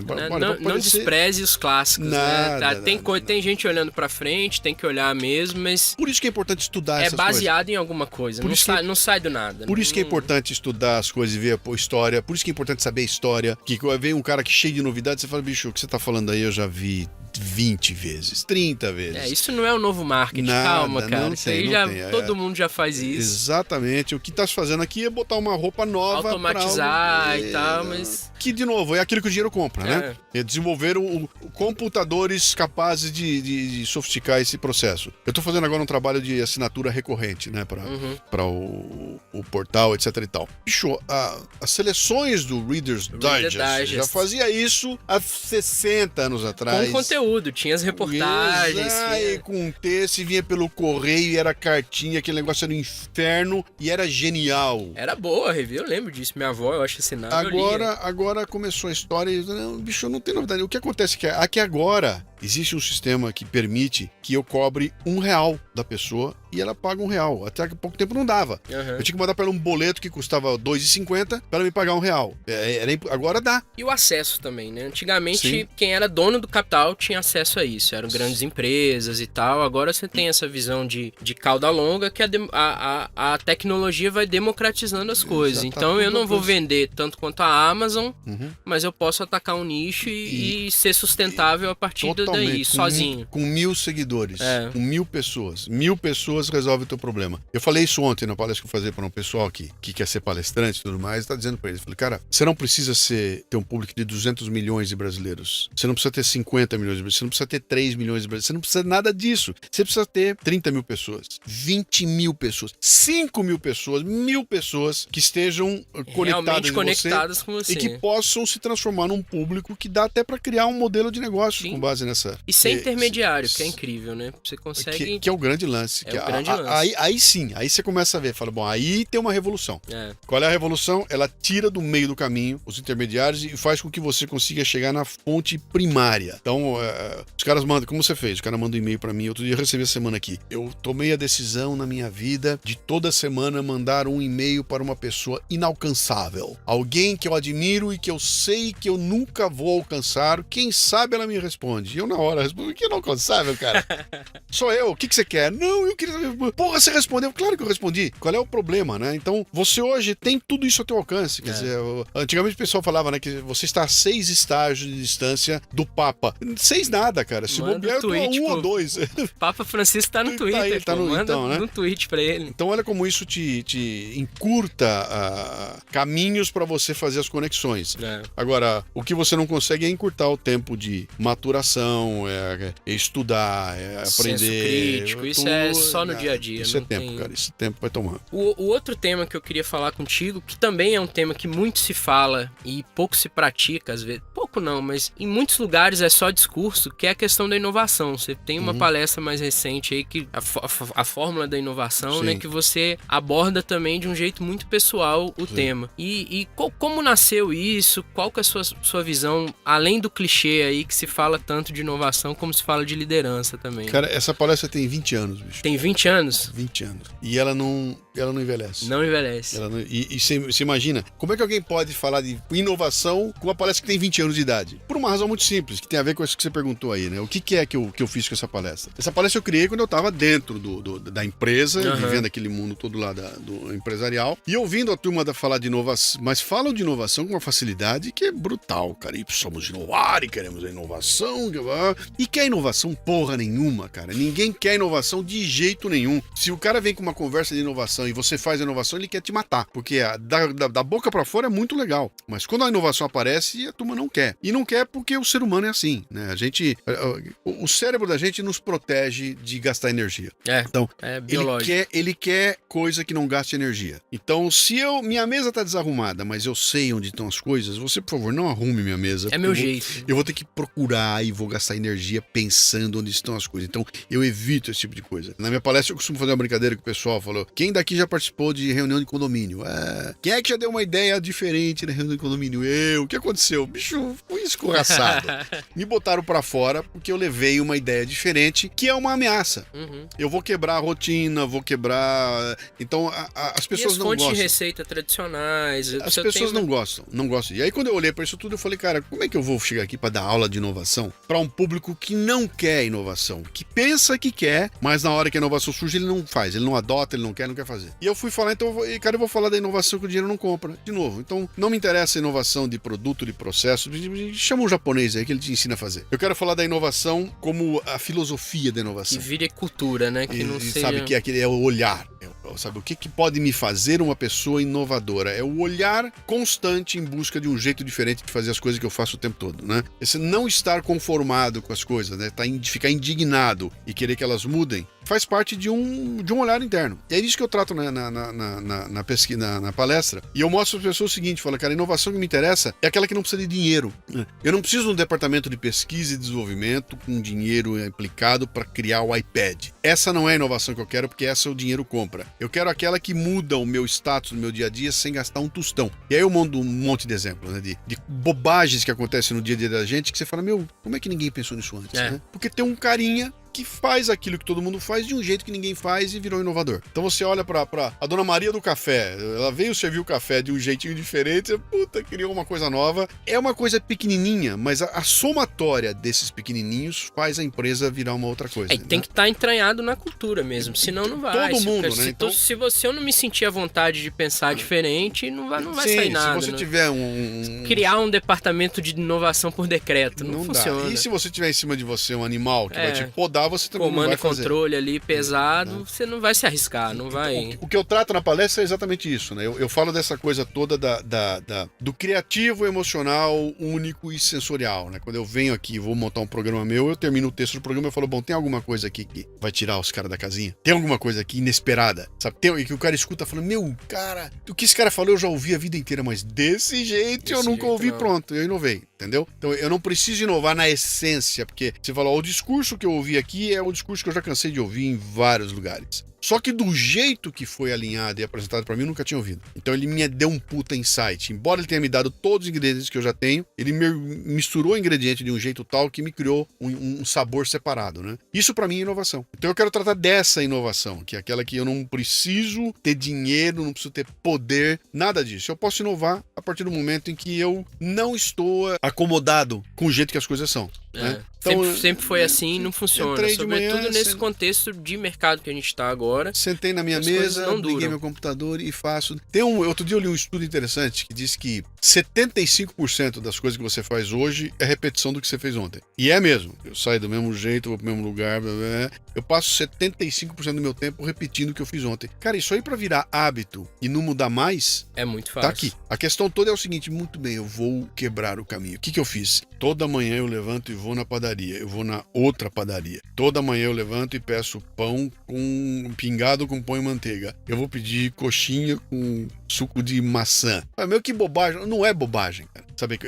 B: Não despreze os clássicos,
C: nada,
B: né? Tem gente olhando pra frente, tem que olhar mesmo, mas...
C: Por isso que é importante estudar essas coisas.
B: É baseado em alguma coisa, não sai do nada.
C: Por isso que é importante estudar as coisas e ver a história. Por isso que é importante saber a história. Que vem um cara que cheio de novidades, você fala, bicho, o que você tá falando aí eu já vi 20 vezes, 30 vezes.
B: Isso não é o novo marketing, calma, cara. Isso aí todo mundo já faz isso.
C: Exatamente. O que tá se fazendo aqui é botar uma roupa nova,
B: automatizar e tal, mas...
C: Que, de novo, é aquilo que o dinheiro compra, né? É desenvolver computadores capazes de sofisticar esse processo. Eu tô fazendo agora um trabalho de assinatura recorrente, né? Para o portal, etc e tal. Bicho, as seleções do Reader's Digest já fazia isso há 60 anos atrás.
B: Com conteúdo, tinha as reportagens.
C: E com texto, vinha pelo correio e era cartinha, aquele negócio era um inferno e era genial.
B: Era boa a review, eu lembro disso. Minha avó, eu acho, assinava.
C: Agora começou a história e bicho, não tem novidade. O que acontece é que agora existe um sistema que permite que eu cobre R$1 da pessoa e ela paga R$1. Até há pouco tempo não dava. Eu tinha que mandar para ela um boleto que custava R$2,50 para ela me pagar R$1. Agora dá.
B: E o acesso também, né? Antigamente, quem era dono do capital tinha acesso a isso. Eram grandes empresas e tal. Agora você tem essa visão de cauda longa que a tecnologia vai democratizando as coisas. Então eu não vou vender tanto quanto a Amazon, mas eu posso atacar um nicho e ser sustentável a partir daí, sozinho.
C: Com 1.000 seguidores, com 1.000 pessoas. 1.000 pessoas resolve o teu problema. Eu falei isso ontem na palestra que eu fazia para um pessoal que quer ser palestrante e tudo mais, tá dizendo para eles, falei, cara, você não precisa ter um público de 200 milhões de brasileiros. Você não precisa ter 50 milhões de brasileiros. Você não precisa ter 3 milhões de brasileiros. Você não precisa nada disso. Você precisa ter 30 mil pessoas, 20 mil pessoas, 5 mil pessoas, 1.000 pessoas que estejam conectadas
B: com você
C: e que possam se transformar num público que dá até para criar um modelo de negócio com base nessa...
B: E sem intermediário, que é incrível, né? Você consegue...
C: Que é o grande lance. Aí sim, aí você começa a ver, fala, bom, aí tem uma revolução. Qual é a revolução? Ela tira do meio do caminho os intermediários e faz com que você consiga chegar na fonte primária. Então, os caras mandam, como você fez? O cara manda um e-mail pra mim, outro dia eu recebi a semana aqui. Eu tomei a decisão na minha vida de toda semana mandar um e-mail para uma pessoa inalcançável. Alguém que eu admiro e que eu sei que eu nunca vou alcançar. Quem sabe ela me responde. E eu na hora respondo, que inalcançável, cara? Sou eu, o que você quer? Não, eu queria saber. Porra, você respondeu? Claro que eu respondi. Qual é o problema, né? Então, você hoje tem tudo isso ao teu alcance. Quer dizer, antigamente o pessoal falava, né, que você está a 6 estágios de distância do Papa. 6 nada, cara. Se bobear, eu tô a 1 ou 2.
B: Papa Francisco tá no Twitter. Manda um tweet pra ele.
C: Então, olha como isso te encurta caminhos pra você fazer as conexões. Agora, o que você não consegue é encurtar o tempo de maturação, reflexão, é estudar, é aprender.
B: Senso crítico, isso é só no dia a dia.
C: Isso é tempo, cara, esse tempo vai tomando.
B: O outro tema que eu queria falar contigo, que também é um tema que muito se fala e pouco se pratica, às vezes, pouco não, mas em muitos lugares é só discurso, que é a questão da inovação. Você tem uma palestra mais recente aí, que a fórmula da inovação,
C: Sim.
B: né, que você aborda também de um jeito muito pessoal o tema. E como nasceu isso? Qual que é a sua visão, além do clichê aí que se fala tanto de inovação, como se fala de liderança também?
C: Cara, essa palestra tem 20 anos, bicho.
B: Tem 20 anos?
C: 20 anos. E ela não envelhece.
B: Não envelhece.
C: E você imagina, como é que alguém pode falar de inovação com uma palestra que tem 20 anos de idade? Por uma razão muito simples, que tem a ver com isso que você perguntou aí, né? O que é que eu fiz com essa palestra? Essa palestra eu criei quando eu estava dentro da empresa, vivendo aquele mundo todo lá do empresarial, e ouvindo a turma falar de inovação, mas falam de inovação com uma facilidade que é brutal, cara. E precisamos inovar, e queremos a inovação, e quer inovação porra nenhuma, cara. Ninguém quer inovação de jeito nenhum. Se o cara vem com uma conversa de inovação e você faz a inovação, ele quer te matar, porque da boca pra fora é muito legal, mas quando a inovação aparece, a turma não quer. E não quer porque o ser humano é assim, né? O cérebro da gente nos protege de gastar energia. Então,
B: é biológico.
C: Ele quer coisa que não gaste energia. Então, se minha mesa tá desarrumada, mas eu sei onde estão as coisas, você, por favor, não arrume minha mesa.
B: É meu jeito.
C: Eu vou ter que procurar e vou gastar energia pensando onde estão as coisas. Então, eu evito esse tipo de coisa. Na minha palestra, eu costumo fazer uma brincadeira que o pessoal falou: quem daqui já participou de reunião de condomínio? Quem é que já deu uma ideia diferente na reunião de condomínio? O que aconteceu? Bicho, fui escorraçado. Me botaram pra fora porque eu levei uma ideia diferente, que é uma ameaça. Eu vou quebrar a rotina, vou quebrar... Então, as pessoas não gostam.
B: E as fontes de receita tradicionais...
C: As pessoas não gostam. E aí, quando eu olhei pra isso tudo, eu falei, cara, como é que eu vou chegar aqui pra dar aula de inovação pra um público que não quer inovação, que pensa que quer, mas na hora que a inovação surge, ele não faz, ele não adota, ele não quer fazer. E eu fui falar, então, cara, eu vou falar da inovação que o dinheiro não compra, de novo. Então, não me interessa a inovação de produto, de processo, chama um japonês aí que ele te ensina a fazer. Eu quero falar da inovação como a filosofia da inovação.
B: Que vire cultura, né? Que não seja...
C: Sabe que aquele é o olhar. Sabe o que pode me fazer uma pessoa inovadora? É o olhar constante em busca de um jeito diferente de fazer as coisas que eu faço o tempo todo, né? Esse não estar conformado com as coisas, né? Ficar indignado e querer que elas mudem, faz parte de um olhar interno. E é isso que eu trato na pesquisa, na palestra. E eu mostro às pessoas o seguinte, falo, cara, a inovação que me interessa é aquela que não precisa de dinheiro. Eu não preciso de um departamento de pesquisa e desenvolvimento com dinheiro aplicado para criar o iPad. Essa não é a inovação que eu quero, porque essa o dinheiro compra. Eu quero aquela que muda o meu status no meu dia a dia sem gastar um tostão. E aí eu mando um monte de exemplos, né? De bobagens que acontecem no dia a dia da gente, que você fala, como é que ninguém pensou nisso antes, né? Porque tem um carinha que faz aquilo que todo mundo faz de um jeito que ninguém faz e virou inovador. Então você olha pra a Dona Maria do Café, ela veio servir o café de um jeitinho diferente, criou uma coisa nova. É uma coisa pequenininha, mas a somatória desses pequenininhos faz a empresa virar uma outra coisa.
B: Tem que estar entranhado na cultura mesmo, senão não vai.
C: Todo mundo, né?
B: Se eu não me sentir à vontade de pensar diferente, não vai sair nada.
C: Se você tiver
B: criar um departamento de inovação por decreto, não funciona.
C: E se você tiver em cima de você um animal que vai te podar, você também não vai fazer.
B: Comando e controle ali pesado, você não vai se arriscar, não vai...
C: O que eu trato na palestra é exatamente isso, né? Eu falo dessa coisa toda do criativo, emocional, único e sensorial, né? Quando eu venho aqui e vou montar um programa meu, eu termino o texto do programa e falo, tem alguma coisa aqui que vai tirar os caras da casinha? Tem alguma coisa aqui inesperada? Sabe? E que o cara escuta falando, cara, o que esse cara falou eu já ouvi a vida inteira, mas desse jeito eu nunca ouvi, pronto, eu inovei, entendeu? Então eu não preciso inovar na essência, porque você falou, o discurso que eu ouvi aqui é o discurso que eu já cansei de ouvir em vários lugares. Só que do jeito que foi alinhado e apresentado pra mim, eu nunca tinha ouvido. Então ele me deu um puta insight. Embora ele tenha me dado todos os ingredientes que eu já tenho, ele misturou o ingrediente de um jeito tal que me criou um sabor separado, né? Isso pra mim é inovação. Então eu quero tratar dessa inovação, que é aquela que eu não preciso ter dinheiro, não preciso ter poder, nada disso. Eu posso inovar a partir do momento em que eu não estou acomodado com o jeito que as coisas são. Né?
B: Então, sempre foi assim e não funciona. Sobretudo nesse contexto de mercado que a gente está agora.
C: Sentei na minha mesa, liguei meu computador e faço. Outro dia eu li um estudo interessante que diz que 75% das coisas que você faz hoje é repetição do que você fez ontem. E é mesmo. Eu saio do mesmo jeito, vou pro mesmo lugar. Eu passo 75% do meu tempo repetindo o que eu fiz ontem. Cara, isso aí pra virar hábito e não mudar mais...
B: É muito fácil.
C: Tá aqui. A questão toda é o seguinte, muito bem, eu vou quebrar o caminho. O que eu fiz? Toda manhã eu levanto e vou na padaria, eu vou na outra padaria. Toda manhã eu levanto e peço pão pingado com pão e manteiga. Eu vou pedir coxinha com suco de maçã. Meu, que bobagem. Não é bobagem, cara. Sabe,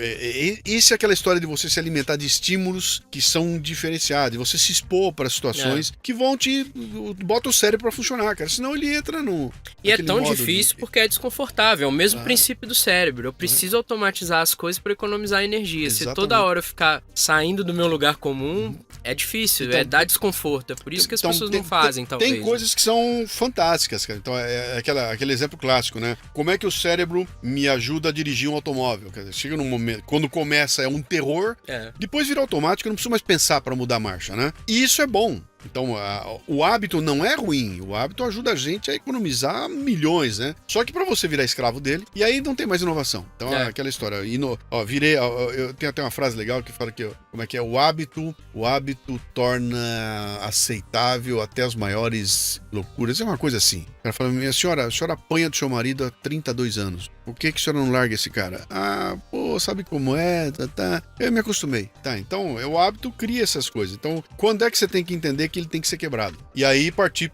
C: isso é aquela história de você se alimentar de estímulos que são diferenciados, de você se expor para situações que vão bota o cérebro para funcionar, cara. Senão ele entra no...
B: E é tão difícil porque é desconfortável. É o mesmo princípio do cérebro. Eu preciso automatizar as coisas para economizar energia.
C: Exatamente.
B: Se toda hora eu ficar saindo do meu lugar comum, é difícil,
C: então,
B: dá desconforto. É por isso que as pessoas não fazem, talvez.
C: Tem coisas que são fantásticas, cara. Então é aquele exemplo clássico, né? Como é que o cérebro me ajuda a dirigir um automóvel? Quer dizer, chega num momento, quando começa é um terror, depois vira automático, eu não preciso mais pensar para mudar a marcha, né? E isso é bom. Então, o hábito não é ruim, o hábito ajuda a gente a economizar milhões, né? Só que para você virar escravo dele, e aí não tem mais inovação. Então, aquela história, eu tenho até uma frase legal que fala que, como é que é, o hábito torna aceitável até as maiores loucuras, é uma coisa assim. O cara fala, a senhora apanha do seu marido há 32 anos, por que a senhora não larga esse cara? Sabe como é, eu me acostumei, então, o hábito cria essas coisas. Então, quando é que você tem que entender que ele tem que ser quebrado? E aí partir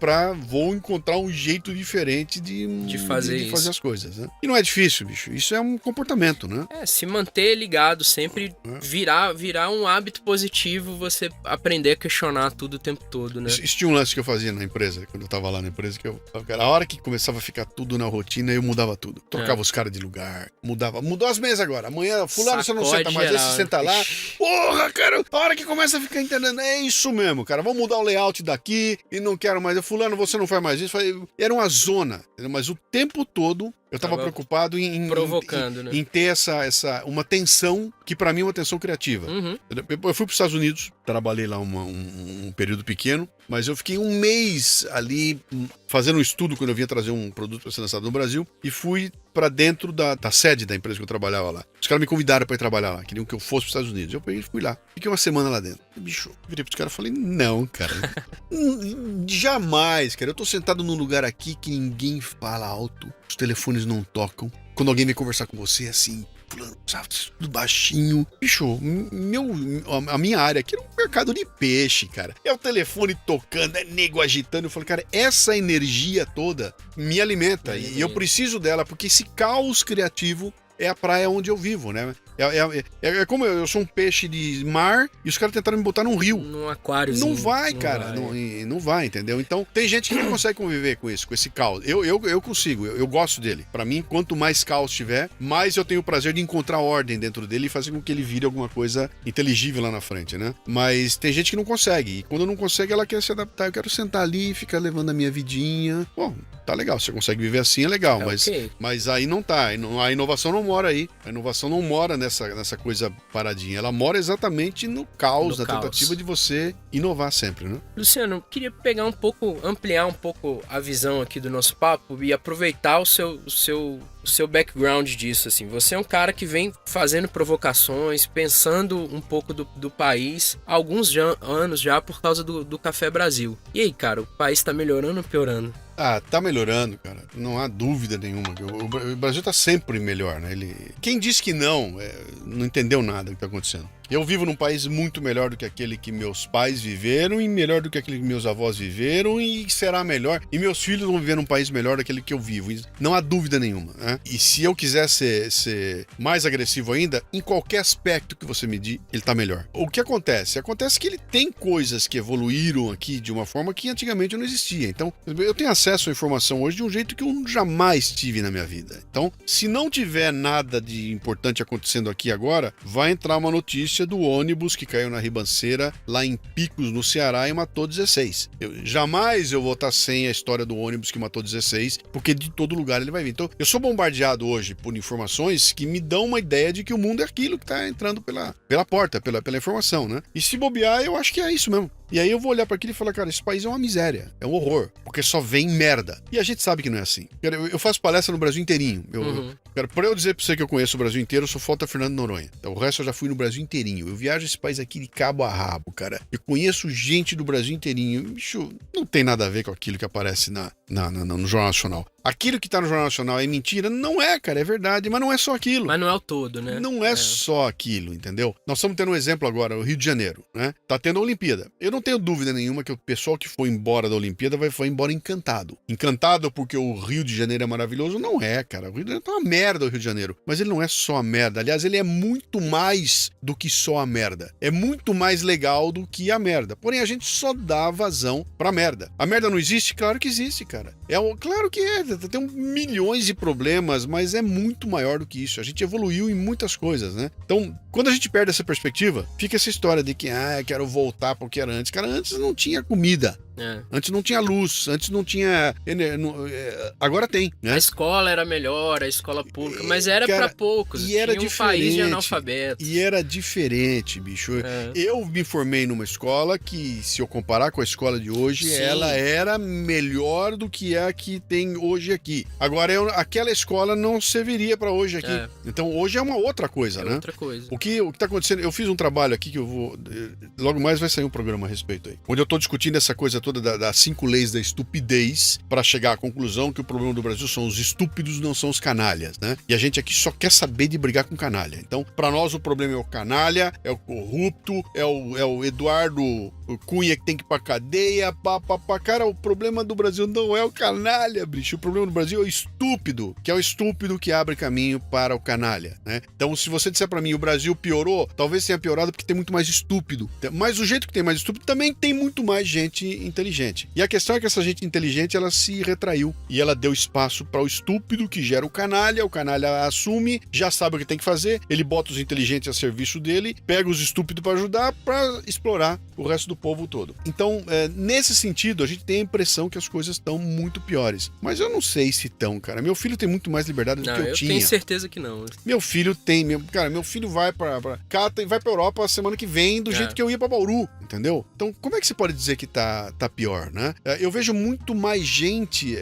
C: vou encontrar um jeito diferente de fazer as coisas, né? E não é difícil, bicho. Isso é um comportamento, né?
B: Se manter ligado sempre, virar um hábito positivo, você aprender a questionar tudo o tempo todo, né?
C: Isso tinha um lance que eu fazia na empresa, quando eu tava lá na empresa, a hora que começava a ficar tudo na rotina, eu mudava tudo. Trocava os caras de lugar, mudou as mesas agora. Amanhã, fulano, você não senta mais, você senta lá. Porra, cara, a hora que começa a ficar entendendo, é isso mesmo, cara, vamos mudar o layout daqui e não quero mais. Fulano, você não faz mais isso. Era uma zona, mas o tempo todo eu tava preocupado em ter uma tensão, que pra mim é uma tensão criativa. Eu fui pros Estados Unidos, trabalhei lá um período pequeno, mas eu fiquei um mês ali fazendo um estudo quando eu vinha trazer um produto para ser lançado no Brasil e fui pra dentro da sede da empresa que eu trabalhava lá. Os caras me convidaram pra ir trabalhar lá, queriam que eu fosse pros Estados Unidos. Eu peguei e fui lá. Fiquei uma semana lá dentro. Bicho, virei pros caras e falei, não, cara. Jamais, cara. Eu tô sentado num lugar aqui que ninguém fala alto, os telefones não tocam. Quando alguém vem conversar com você, assim, fulano, sabe, tudo baixinho. Bicho, a minha área aqui era um mercado de peixe, cara. É o telefone tocando, é nego agitando. Eu falei, cara, essa energia toda me alimenta. E eu preciso dela, porque esse caos criativo é a praia onde eu vivo, né? É como eu sou um peixe de mar e os caras tentaram me botar num rio.
B: Num aquário.
C: Não vai, cara. Não vai, entendeu? Então, tem gente que não consegue conviver com isso, com esse caos. Eu consigo, eu gosto dele. Pra mim, quanto mais caos tiver, mais eu tenho o prazer de encontrar ordem dentro dele e fazer com que ele vire alguma coisa inteligível lá na frente, né? Mas tem gente que não consegue. E quando não consegue, ela quer se adaptar. Eu quero sentar ali e ficar levando a minha vidinha. Bom, tá legal. Se você consegue viver assim, é legal. Mas aí não tá. A inovação não mora aí. A inovação não mora nessa coisa paradinha. Ela mora exatamente no caos, na tentativa de você inovar sempre, né?
B: Luciano, eu queria ampliar um pouco a visão aqui do nosso papo e aproveitar o seu background disso, assim. Você é um cara que vem fazendo provocações, pensando um pouco do país há alguns anos já por causa do Café Brasil. E aí, cara, o país tá melhorando ou piorando?
C: Tá melhorando, cara. Não há dúvida nenhuma. O Brasil tá sempre melhor, né? Quem disse que não entendeu nada do que tá acontecendo. Eu vivo num país muito melhor do que aquele que meus pais viveram e melhor do que aquele que meus avós viveram e será melhor. E meus filhos vão viver num país melhor daquele que eu vivo. Não há dúvida nenhuma, né? E se eu quiser ser mais agressivo ainda, em qualquer aspecto que você medir, ele tá melhor. O que acontece? Acontece que ele tem coisas que evoluíram aqui de uma forma que antigamente não existia. Então, eu tenho acesso à informação hoje de um jeito que eu jamais tive na minha vida. Então, se não tiver nada de importante acontecendo aqui agora, vai entrar uma notícia do ônibus que caiu na ribanceira lá em Picos, no Ceará, e matou 16. Jamais eu vou estar sem a história do ônibus que matou 16, porque de todo lugar ele vai vir. Então, eu sou bombardeado hoje por informações que me dão uma ideia de que o mundo é aquilo que está entrando pela porta, pela informação, né? E se bobear, eu acho que é isso mesmo. E aí eu vou olhar para aquilo e falar, cara, esse país é uma miséria, é um horror, porque só vem merda. E a gente sabe que não é assim. Eu faço palestra no Brasil inteirinho. Pra eu dizer pra você que eu conheço o Brasil inteiro, eu só falta Fernando Noronha. Então, o resto eu já fui no Brasil inteirinho. Eu viajo esse país aqui de cabo a rabo, cara. Eu conheço gente do Brasil inteirinho. Bicho, não tem nada a ver com aquilo que aparece no Jornal Nacional. Aquilo que tá no Jornal Nacional é mentira? Não é, cara, é verdade, mas não é só aquilo.
B: Mas não é o todo, né?
C: Não é só aquilo, entendeu? Nós estamos tendo um exemplo agora, o Rio de Janeiro, né? Tá tendo a Olimpíada. Eu não tenho dúvida nenhuma que o pessoal que foi embora da Olimpíada foi embora encantado. Encantado porque o Rio de Janeiro é maravilhoso? Não é, cara. O Rio de Janeiro tá uma merda, o Rio de Janeiro. Mas ele não é só a merda. Aliás, ele é muito mais do que só a merda. É muito mais legal do que a merda. Porém, a gente só dá vazão pra merda. A merda não existe? Claro que existe, cara. Claro que é. Tem milhões de problemas, mas é muito maior do que isso. A gente evoluiu em muitas coisas, né? Então, quando a gente perde essa perspectiva, fica essa história de que, quero voltar pro que era antes. Cara, antes não tinha comida. Antes não tinha luz, antes não tinha... Agora tem, né?
B: A escola era melhor, a escola pública, mas era pra poucos.
C: E era
B: tinha um país de analfabetos.
C: E era diferente, bicho. Eu me formei numa escola que, se eu comparar com a escola de hoje,
B: Sim.
C: ela era melhor do que a que tem hoje aqui. Agora, aquela escola não serviria pra hoje aqui. Então, hoje é uma outra coisa, né?
B: Outra coisa.
C: O que tá acontecendo... Eu fiz um trabalho aqui que eu vou... Logo mais vai sair um programa a respeito aí. Onde eu tô discutindo essa coisa toda das 5 leis da estupidez para chegar à conclusão que o problema do Brasil são os estúpidos, não são os canalhas, né? E a gente aqui só quer saber de brigar com canalha. Então, para nós o problema é o canalha, é o corrupto, é o Eduardo Cunha que tem que ir pra cadeia, Cara, o problema do Brasil não é o canalha, bicho. O problema do Brasil é o estúpido, que é o estúpido que abre caminho para o canalha, né? Então, se você disser para mim o Brasil piorou, talvez tenha piorado porque tem muito mais estúpido. Mas o jeito que tem mais estúpido também tem muito mais gente inteligente. E a questão é que essa gente inteligente, ela se retraiu e ela deu espaço para o estúpido que gera o canalha assume, já sabe o que tem que fazer, ele bota os inteligentes a serviço dele, pega os estúpidos para ajudar, para explorar o resto do povo todo. Então, nesse sentido, a gente tem a impressão que as coisas estão muito piores. Mas eu não sei se estão, cara. Meu filho tem muito mais liberdade do que eu tinha.
B: Eu tenho certeza que não.
C: Meu filho tem, meu filho vai pra Europa semana que vem do jeito que eu ia pra Bauru, entendeu? Então, como é que você pode dizer que tá pior, né? Eu vejo muito mais gente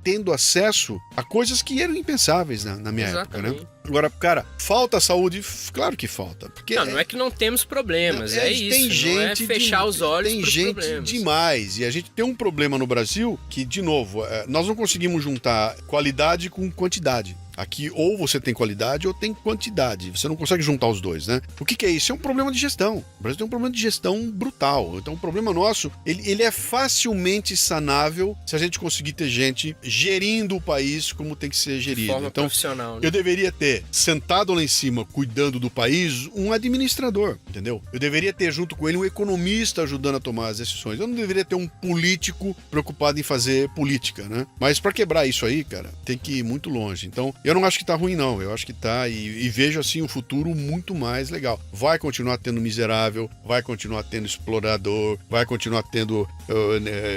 C: tendo acesso a coisas que eram impensáveis na minha época, né? Agora, cara, falta saúde? Claro que falta. Porque
B: não é que não temos problemas, é isso.
C: Tem gente
B: não é fechar os olhos para os problemas.
C: Tem gente demais. E a gente tem um problema no Brasil que, de novo, nós não conseguimos juntar qualidade com quantidade. Aqui, ou você tem qualidade ou tem quantidade. Você não consegue juntar os dois, né? O que é isso? É um problema de gestão. O Brasil tem um problema de gestão brutal. Então, o problema nosso, ele é facilmente sanável se a gente conseguir ter gente gerindo o país como tem que ser gerido.
B: De forma
C: então,
B: profissional, né?
C: Eu deveria ter, sentado lá em cima, cuidando do país, um administrador, entendeu? Eu deveria ter, junto com ele, um economista ajudando a tomar as decisões. Eu não deveria ter um político preocupado em fazer política, né? Mas para quebrar isso aí, cara, tem que ir muito longe. Então, eu não acho que tá ruim, não. Eu acho que tá e vejo, assim, um futuro muito mais legal. Vai continuar tendo miserável, vai continuar tendo explorador, vai continuar tendo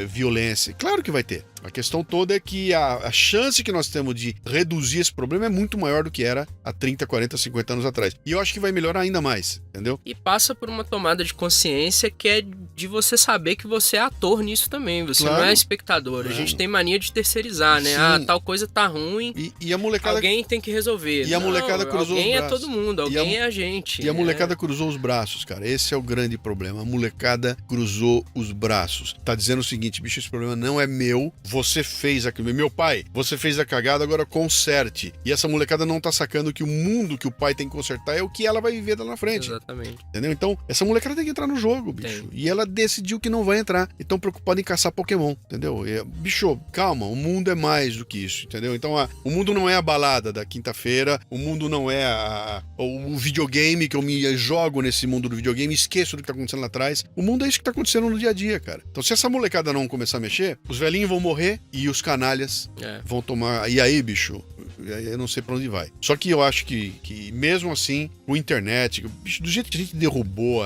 C: violência. Claro que vai ter. A questão toda é que a chance que nós temos de reduzir esse problema é muito maior do que era há 30, 40, 50 anos atrás. E eu acho que vai melhorar ainda mais, entendeu?
B: E passa por uma tomada de consciência que é de você saber que você é ator nisso também. Você não é espectador. A gente tem mania de terceirizar, né?
C: Sim.
B: Tal coisa tá ruim.
C: E a molecada...
B: Alguém tem que resolver.
C: E a molecada cruzou os braços.
B: Alguém é todo mundo, alguém é a gente.
C: E a molecada cruzou os braços, cara. Esse é o grande problema. A molecada cruzou os braços. Tá dizendo o seguinte, bicho, esse problema não é meu. Você fez aquilo. Meu pai, você fez a cagada, agora conserte. E essa molecada não tá sacando que o mundo que o pai tem que consertar é o que ela vai viver lá na frente.
B: Exatamente.
C: Entendeu? Então, essa molecada tem que entrar no jogo, bicho. E ela decidiu que não vai entrar. E tão preocupada em caçar Pokémon, entendeu? Bicho, calma, o mundo é mais do que isso, entendeu? Então, o mundo não é a balada da quinta-feira, o mundo não é o videogame que eu me jogo nesse mundo do videogame, esqueço do que tá acontecendo lá atrás. O mundo é isso que tá acontecendo no dia a dia, cara. Então, se essa molecada não começar a mexer, os velhinhos vão morrer e os canalhas vão tomar... E aí, bicho, eu não sei pra onde vai. Só que eu acho que mesmo assim, o internet, bicho, do jeito que a gente derrubou,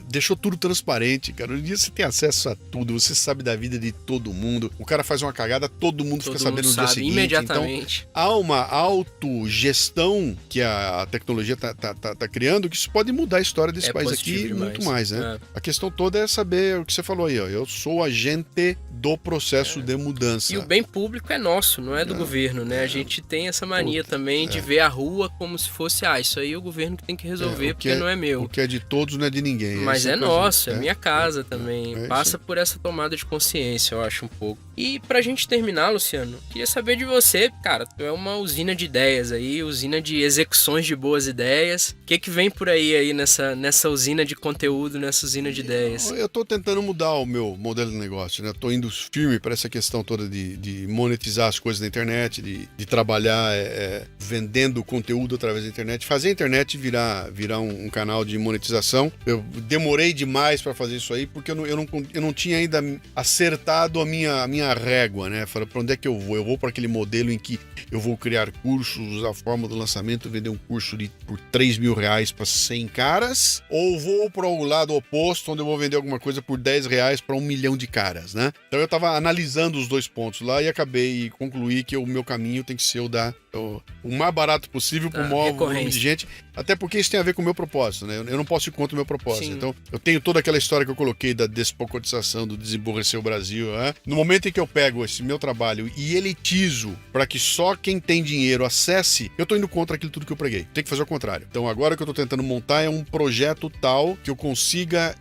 C: deixou tudo transparente, cara. Um dia você tem acesso a tudo, você sabe da vida de todo mundo. O cara faz uma cagada, todo mundo fica sabendo no dia seguinte.
B: Imediatamente.
C: Então, há uma autogestão que a tecnologia tá criando, que isso pode mudar a história desse país aqui
B: demais.
C: Muito mais, né? A questão toda é saber o que você falou aí, ó. Eu sou agente do processo de mudança.
B: E o bem público é nosso, não é do governo, né? A gente tem essa mania também de ver a rua como se fosse, isso aí é o governo que tem que resolver, porque não é meu.
C: O que é de todos não é de ninguém.
B: Mas é nosso, é minha casa também. Passa por essa tomada de consciência, eu acho, um pouco. E pra gente terminar, Luciano, queria saber de você, cara, tu é uma usina de ideias aí, usina de execuções de boas ideias. O que vem por aí nessa usina de conteúdo, nessa usina de ideias?
C: Eu tô tentando mudar o meu modelo de negócio, né? Tô indo firme para essa questão toda de monetizar as coisas na internet, de trabalhar vendendo conteúdo através da internet, fazer a internet virar um canal de monetização. Eu demorei demais para fazer isso aí, porque eu não tinha ainda acertado a minha régua, né? Falei, para onde é que eu vou? Eu vou para aquele modelo em que eu vou criar cursos, a forma do lançamento, vender um curso por R$3.000 para 100 caras, ou vou para o lado oposto, onde eu vou vender alguma coisa por R$10 para 1 milhão de caras, né? Então eu tava analisando os dois pontos lá e acabei e concluí que o meu caminho tem que ser o mais barato possível para o maior volume de gente, até porque isso tem a ver com o meu propósito, né? Eu não posso ir contra o meu propósito. Sim. Então, eu tenho toda aquela história que eu coloquei da despocotização, do desemborrecer o Brasil. Né? No momento em que eu pego esse meu trabalho e elitizo para que só quem tem dinheiro acesse, eu tô indo contra aquilo tudo que eu preguei. Tem que fazer o contrário. Então, agora o que eu tô tentando montar é um projeto tal que eu consiga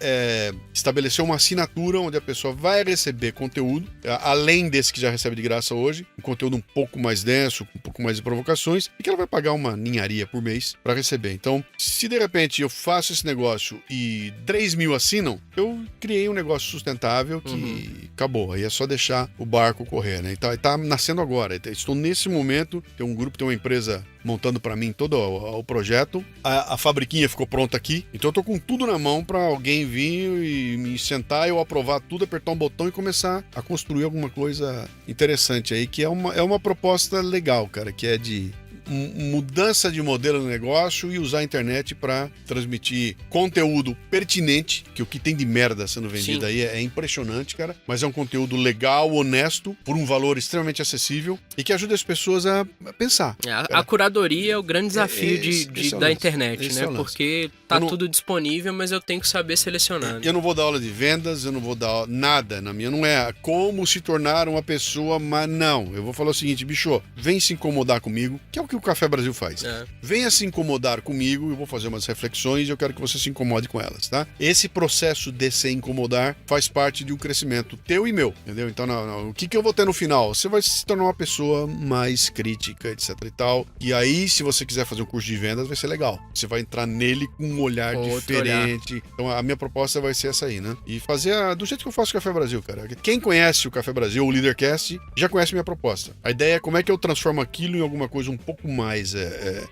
C: estabelecer uma assinatura onde a pessoa vai receber conteúdo, além desse que já recebe de graça hoje, um conteúdo um pouco mais denso, com um pouco mais de provocações, e que ela vai pagar uma ninharia por mês para receber. Então, se de repente eu faço esse negócio e 3.000 assinam, eu criei um negócio sustentável que acabou. Aí é só deixar o barco correr, né? Então, tá nascendo agora. Estou nesse momento, tem um grupo, tem uma empresa montando para mim todo o projeto. A fabriquinha ficou pronta aqui, então eu tô com tudo na mão para alguém vir e me sentar, eu aprovar tudo, apertar um botão e começar a construir alguma coisa interessante aí, que é uma proposta legal, cara, que é de mudança de modelo de negócio e usar a internet para transmitir conteúdo pertinente, que o que tem de merda sendo vendido Sim. aí é impressionante, cara, mas é um conteúdo legal, honesto, por um valor extremamente acessível e que ajuda as pessoas a pensar.
B: A curadoria é o grande desafio da internet, né? Porque tá tudo disponível, mas eu tenho que saber selecionar.
C: Eu não vou dar aula de vendas, eu não vou dar nada na minha, não é como se tornar uma pessoa, mas não, eu vou falar o seguinte, bicho, vem se incomodar comigo, que é o que o Café Brasil faz. Venha se incomodar comigo, eu vou fazer umas reflexões e eu quero que você se incomode com elas, tá? Esse processo de se incomodar faz parte de um crescimento teu e meu, entendeu? Então, o que eu vou ter no final? Você vai se tornar uma pessoa mais crítica, etc e tal. E aí, se você quiser fazer um curso de vendas, vai ser legal. Você vai entrar nele com um olhar diferente. Então, a minha proposta vai ser essa aí, né? E fazer do jeito que eu faço o Café Brasil, cara. Quem conhece o Café Brasil, o Leadercast, já conhece a minha proposta. A ideia é como é que eu transformo aquilo em alguma coisa um pouco mais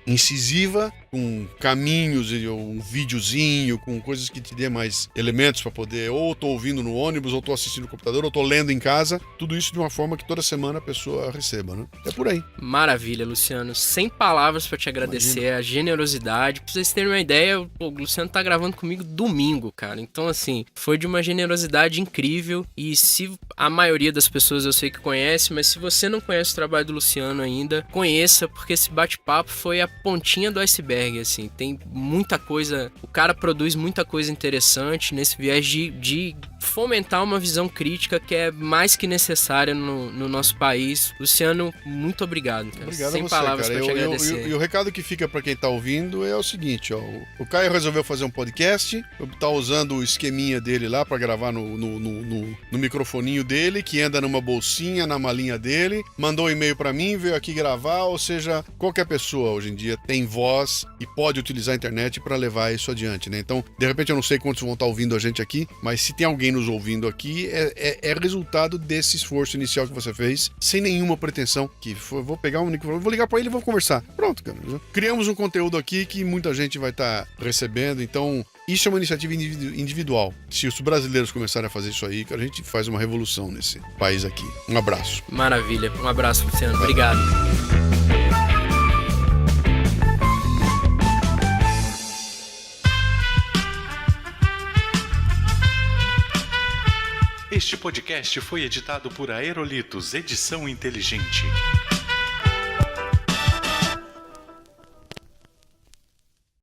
C: incisiva, com caminhos, um videozinho, com coisas que te dê mais elementos para poder, ou tô ouvindo no ônibus, ou tô assistindo no computador, ou tô lendo em casa, tudo isso de uma forma que toda semana a pessoa receba, né? É por aí.
B: Maravilha, Luciano. Sem palavras para te agradecer. Imagina. A generosidade. Pra vocês terem uma ideia, o Luciano tá gravando comigo domingo, cara. Então, assim, foi de uma generosidade incrível. E se a maioria das pessoas eu sei que conhece, mas se você não conhece o trabalho do Luciano ainda, conheça, porque esse bate-papo foi a pontinha do iceberg, assim. Tem muita coisa, o cara produz muita coisa interessante nesse viés de fomentar uma visão crítica que é mais que necessária no nosso país. Luciano, muito obrigado, cara.
C: Obrigado
B: Sem
C: a você,
B: palavras
C: cara.
B: pra te agradecer.
C: E o recado que fica pra quem tá ouvindo é o seguinte, ó. O Caio resolveu fazer um podcast, tá usando o esqueminha dele lá pra gravar no microfoninho dele, que anda numa bolsinha, na malinha dele, mandou um e-mail pra mim, veio aqui gravar, ou seja, qualquer pessoa hoje em dia tem voz e pode utilizar a internet pra levar isso adiante, né? Então, de repente eu não sei quantos vão estar ouvindo a gente aqui, mas se tem alguém nos ouvindo aqui, é resultado desse esforço inicial que você fez, sem nenhuma pretensão, que vou pegar um microfone, vou ligar pra ele e vou conversar. Pronto, cara. Criamos um conteúdo aqui que muita gente vai estar recebendo, então isso é uma iniciativa individual. Se os brasileiros começarem a fazer isso aí, a gente faz uma revolução nesse país aqui. Um abraço.
B: Maravilha. Um abraço, Luciano. Obrigado.
D: Este podcast foi editado por Aerolitos Edição Inteligente.